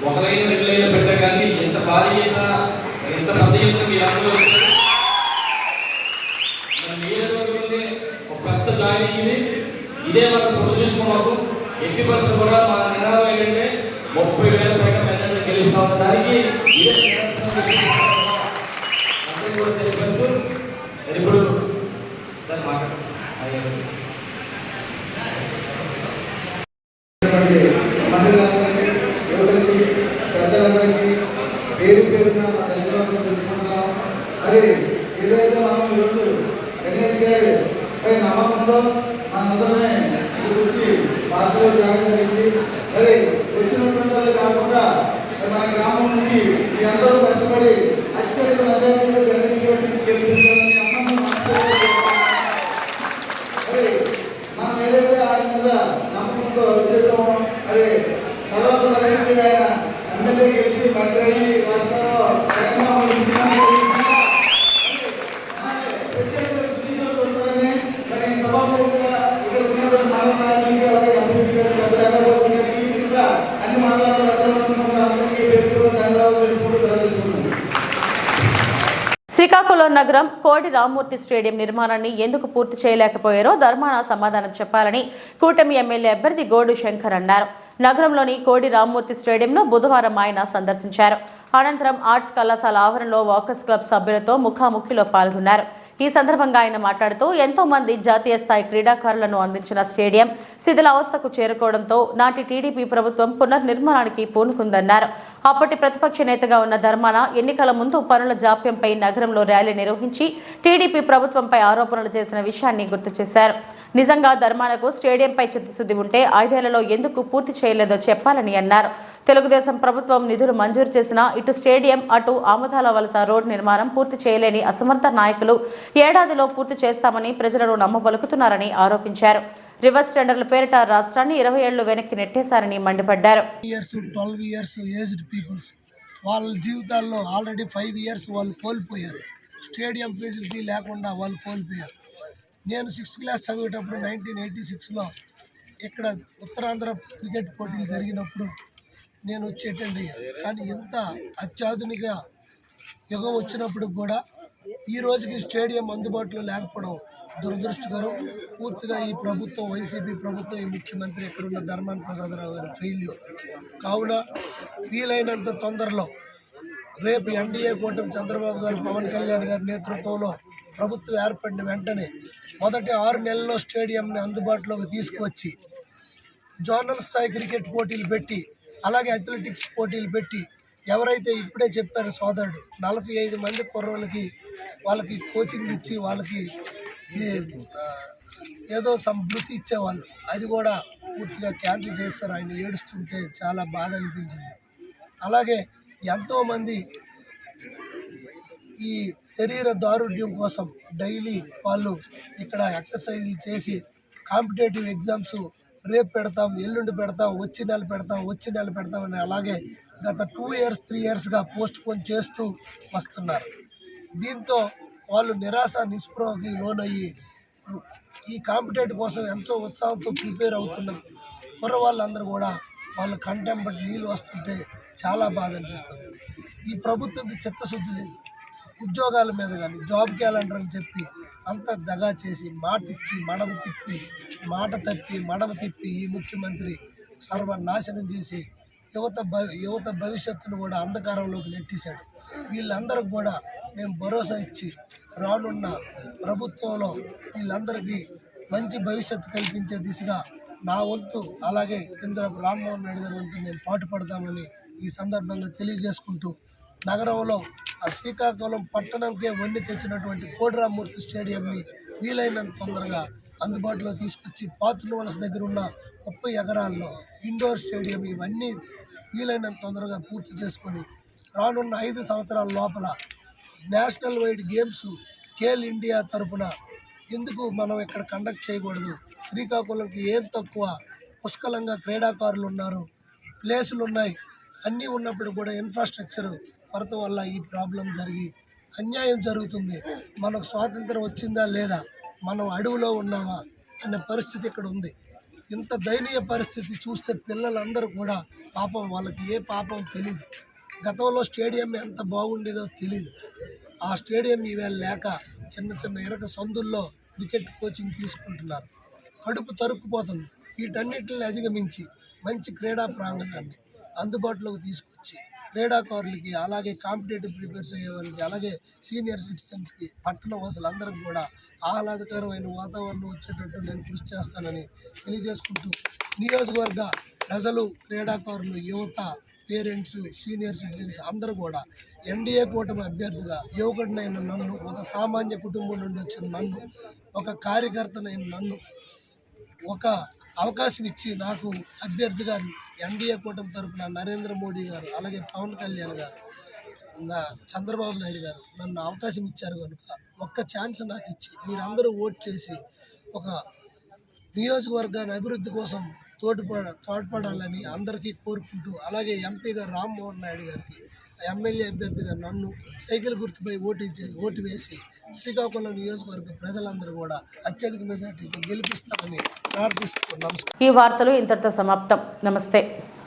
1 లైన్ 2 లైన్లు పెట్టాం కానీ ఎంత భారీ ఎత్తున ఎంత పెద్ద ఎత్తున మీరు అందరూ ఒక పెద్ద జాయినింగ్ ఇది. ఇదే మనం సృష్టించుకున్నాము. ఎట్టి పరిస్థితులు కూడా మా నినాదం ఏంటంటే 30,000 పైన గెలుస్తా ఉన్న దానికి పేరున నా ధన్యవాదాలు తెలుపుకుంటున్నాం. మరి ఏదైతే మనం ఈరోజు గణేష్ గారి పై నమ్మకంతో మనందరమే వచ్చి పార్టీలో జాయిన్ జరిగింది. మరి వచ్చినటువంటి వాళ్ళు కాకుండా మన గ్రామం నుంచి మీ అందరూ కష్టపడి అత్యధిక మెజారిటీలో గణేష్ గారిని గెలిపించాలని మరి మనం ఏదైతే ఆయన మీద నమ్మకంతో వచ్చేసామో మరి తర్వాత పరిస్థితి ఆయన ఎమ్మెల్యే గెలిచి మంత్రి అయ్యి రాష్ట్రంలో మరి సభాముఖంగా ఇక్కడ ఉన్నటువంటి మండలానికి అలాగే అన్ని మండలాల్లో అందరికీ ధన్యవాదాలు తెలుపుకుంటూ తెలుసుకున్నాను. శ్రీకాకుళం నగరం కోడి రామ్మూర్తి స్టేడియం నిర్మాణాన్ని ఎందుకు పూర్తి చేయలేకపోయారో ధర్మాన సమాధానం చెప్పాలని కూటమి ఎమ్మెల్యే అభ్యర్థి గోడు శంకర్ అన్నారు. నగరంలోని కోడి రామ్మూర్తి స్టేడియంను బుధవారం ఆయన సందర్శించారు. అనంతరం ఆర్ట్స్ కళాశాల ఆవరణలో వాకర్స్ క్లబ్ సభ్యులతో ముఖాముఖిలో పాల్గొన్నారు. ఈ సందర్భంగా ఆయన మాట్లాడుతూ ఎంతో మంది జాతీయ స్థాయి క్రీడాకారులను అందించిన స్టేడియం శిథిలావస్థకు చేరుకోవడంతో నాటి టీడీపీ ప్రభుత్వం పునర్నిర్మాణానికి పూనుకుందన్నారు. అప్పటి ప్రతిపక్ష నేతగా ఉన్న ధర్మాన ఎన్నికల ముందు పనుల జాప్యంపై నగరంలో ర్యాలీ నిర్వహించి టీడీపీ ప్రభుత్వంపై ఆరోపణలు చేసిన విషయాన్ని గుర్తు చేశారు. నిజంగా ధర్మానకు స్టేడియంపై చిత్తశుద్ధి ఉంటే 5 ఏళ్లలో ఎందుకు పూర్తి చేయలేదో చెప్పాలని అన్నారు. తెలుగుదేశం ప్రభుత్వం నిధులు మంజూరు చేసినా ఇటు స్టేడియం అటు ఆముదాల వలస రోడ్ నిర్మాణం పూర్తి చేయలేని అసమర్థ నాయకులు ఏడాదిలో పూర్తి చేస్తామని ప్రజలను నమ్మబలుకుతున్నారని ఆరోపించారు. రివర్స్ టెండర్ల పేరిట రాష్ట్రాన్ని 20 ఏళ్లు వెనక్కి నెట్టేశారని మండిపడ్డారు. 12 ఇయర్స్ ఏజ్డ్ పీపుల్స్ వాళ్ళ జీవితాల్లో ఆల్రెడీ 5 ఇయర్స్ వాళ్ళు కోల్పోయారు. స్టేడియం ఫెసిలిటీ లేకుండా వాళ్ళు కోల్పోయారు. నేను 6th క్లాస్ చదివేటప్పుడు 1986లో ఇక్కడ ఉత్తరాంధ్ర క్రికెట్ పోటీలు జరిగినప్పుడు నేను వచ్చి అటెండ్ అయ్యాను. కానీ ఎంత అత్యాధునిక యుగం వచ్చినప్పుడు కూడా ఈ రోజుకి స్టేడియం అందుబాటులో లేకపోవడం దురదృష్టకరం. పూర్తిగా ఈ ప్రభుత్వం, వైసీపీ ప్రభుత్వం, ఈ ముఖ్యమంత్రి ఎక్కడున్న ధర్మాన ప్రసాదరావు గారి ఫెయిల్యూర్. కావున వీలైనంత తొందరలో రేపు ఎన్డీఏ కూటమి చంద్రబాబు గారు, పవన్ కళ్యాణ్ గారి నేతృత్వంలో ప్రభుత్వం ఏర్పడిన వెంటనే మొదటి 6 నెలల్లో స్టేడియంని అందుబాటులోకి తీసుకువచ్చి జోనల్ స్థాయి క్రికెట్ పోటీలు పెట్టి అలాగే అథ్లెటిక్స్ పోటీలు పెట్టి ఎవరైతే ఇప్పుడే చెప్పారో సోదరుడు 45 మంది కుర్రోళ్ళకి వాళ్ళకి కోచింగ్ ఇచ్చి వాళ్ళకి ఏదో సంతృప్తి ఇచ్చేవాళ్ళు, అది కూడా పూర్తిగా క్యాన్సిల్ చేస్తారు. ఆయన ఏడుస్తుంటే చాలా బాధ అనిపించింది. అలాగే ఎంతోమంది ఈ శరీర దారుఢ్యం కోసం డైలీ వాళ్ళు ఇక్కడ ఎక్సర్సైజ్ చేసి కాంపిటేటివ్ ఎగ్జామ్స్ రేపు పెడతాం, ఎల్లుండి పెడతాం, వచ్చే నెల పెడతామని అలాగే గత 2 ఇయర్స్ 3 ఇయర్స్గా పోస్ట్ పోన్ చేస్తూ వస్తున్నారు. దీంతో వాళ్ళు నిరాశ నిస్పృహకి లోనయ్యి ఈ కాంపిటేటివ్ కోసం ఎంతో ఉత్సాహంతో ప్రిపేర్ అవుతున్న కుర్రవాళ్ళందరూ కూడా వాళ్ళ కంటెంపటి నీళ్ళు వస్తుంటే చాలా బాధ అనిపిస్తుంది. ఈ ప్రభుత్వంకి చిత్తశుద్ధి లేదు. ఉద్యోగాల మీద కానీ జాబ్ క్యాలెండర్ అని చెప్పి అంతా దగా చేసి మాట ఇచ్చి మాట తప్పి మడమ తిప్పి ఈ ముఖ్యమంత్రి సర్వనాశనం చేసి యువత భవిష్యత్తును కూడా అంధకారంలోకి నెట్టేశాడు. వీళ్ళందరికీ కూడా మేము భరోసా ఇచ్చి రానున్న ప్రభుత్వంలో వీళ్ళందరికీ మంచి భవిష్యత్తు కల్పించే దిశగా నా వంతు అలాగే కేంద్ర రామ్మోహన్ నాయుడు గారి వంతు మేము పాటుపడతామని ఈ సందర్భంగా తెలియజేసుకుంటూ నగరంలో ఆ శ్రీకాకుళం పట్టణంకే వన్ని తెచ్చినటువంటి కోడి రామ్మూర్తి స్టేడియంని వీలైనంత తొందరగా అందుబాటులో తీసుకొచ్చి పాతుల వలస దగ్గర ఉన్న 30 ఎకరాల్లో ఇండోర్ స్టేడియం ఇవన్నీ వీలైనంత తొందరగా పూర్తి చేసుకొని రానున్న 5 సంవత్సరాల లోపల national wide games Khel India తరఫున ఎందుకు మనం ఇక్కడ కండక్ట్ చేయకూడదు? శ్రీకాకుళంకి ఏం తక్కువ, పుష్కలంగా క్రీడాకారులు ఉన్నారు, ప్లేసులు ఉన్నాయి, అన్నీ ఉన్నప్పుడు కూడా ఇన్ఫ్రాస్ట్రక్చర్ కొరత వల్ల ఈ ప్రాబ్లం జరిగి అన్యాయం జరుగుతుంది. మనకు స్వాతంత్రం వచ్చిందా లేదా, మనం అడవిలో ఉన్నామా అనే పరిస్థితి ఇక్కడ ఉంది. ఇంత దయనీయ పరిస్థితి చూస్తే పిల్లలందరూ కూడా పాపం, వాళ్ళకి ఏ పాపం తెలియదు. గతంలో స్టేడియం ఎంత బాగుండేదో తెలియదు. ఆ స్టేడియం ఈవేళ లేక చిన్న ఇరక సందుల్లో క్రికెట్ కోచింగ్ తీసుకుంటున్నారు. కడుపు తరుక్కుపోతుంది. వీటన్నిటిని అధిగమించి మంచి క్రీడా ప్రాంగణాన్ని అందుబాటులోకి తీసుకొచ్చి క్రీడాకారులకి అలాగే కాంపిటేటివ్ ప్రిపేర్స్ అయ్యే వాళ్ళకి అలాగే సీనియర్ సిటిజన్స్కి పట్టణ వాసులందరికీ కూడా ఆహ్లాదకరమైన వాతావరణం వచ్చేటట్టు నేను కృషి చేస్తానని తెలియజేసుకుంటూ నియోజకవర్గ ప్రజలు, క్రీడాకారులు, యువత పేరెంట్స్, సీనియర్ సిటిజన్స్ అందరూ కూడా ఎన్డీఏ కూటమి అభ్యర్థిగా యువకుడినైన నన్ను, ఒక సామాన్య కుటుంబం నుండి వచ్చిన నన్ను, ఒక కార్యకర్తనైన నన్ను ఒక అవకాశం ఇచ్చి నాకు అభ్యర్థిగా ఎన్డీఏ కూటమి తరపున నరేంద్ర మోడీ గారు, అలాగే పవన్ కళ్యాణ్ గారు, చంద్రబాబు నాయుడు గారు నన్ను అవకాశం ఇచ్చారు కనుక ఒక్క ఛాన్స్ నాకు ఇచ్చి మీరందరూ ఓట్ చేసి ఒక నియోజకవర్గాన్ని అభివృద్ధి కోసం తోడ్పడాలని అందరికీ కోరుకుంటూ, అలాగే ఎంపీగా రామ్మోహన్ నాయుడు గారికి, ఎమ్మెల్యే అభ్యర్థిగా నన్ను సైకిల్ గుర్తుపై ఓటు వేసి శ్రీకాకుళం నియోజకవర్గ ప్రజలందరూ కూడా అత్యధిక మెజార్టీతో గెలిపిస్తారని ప్రార్థిస్తూ నమస్కారం. ఈ వార్తలు ఇంతటితో సమాప్తం. నమస్తే.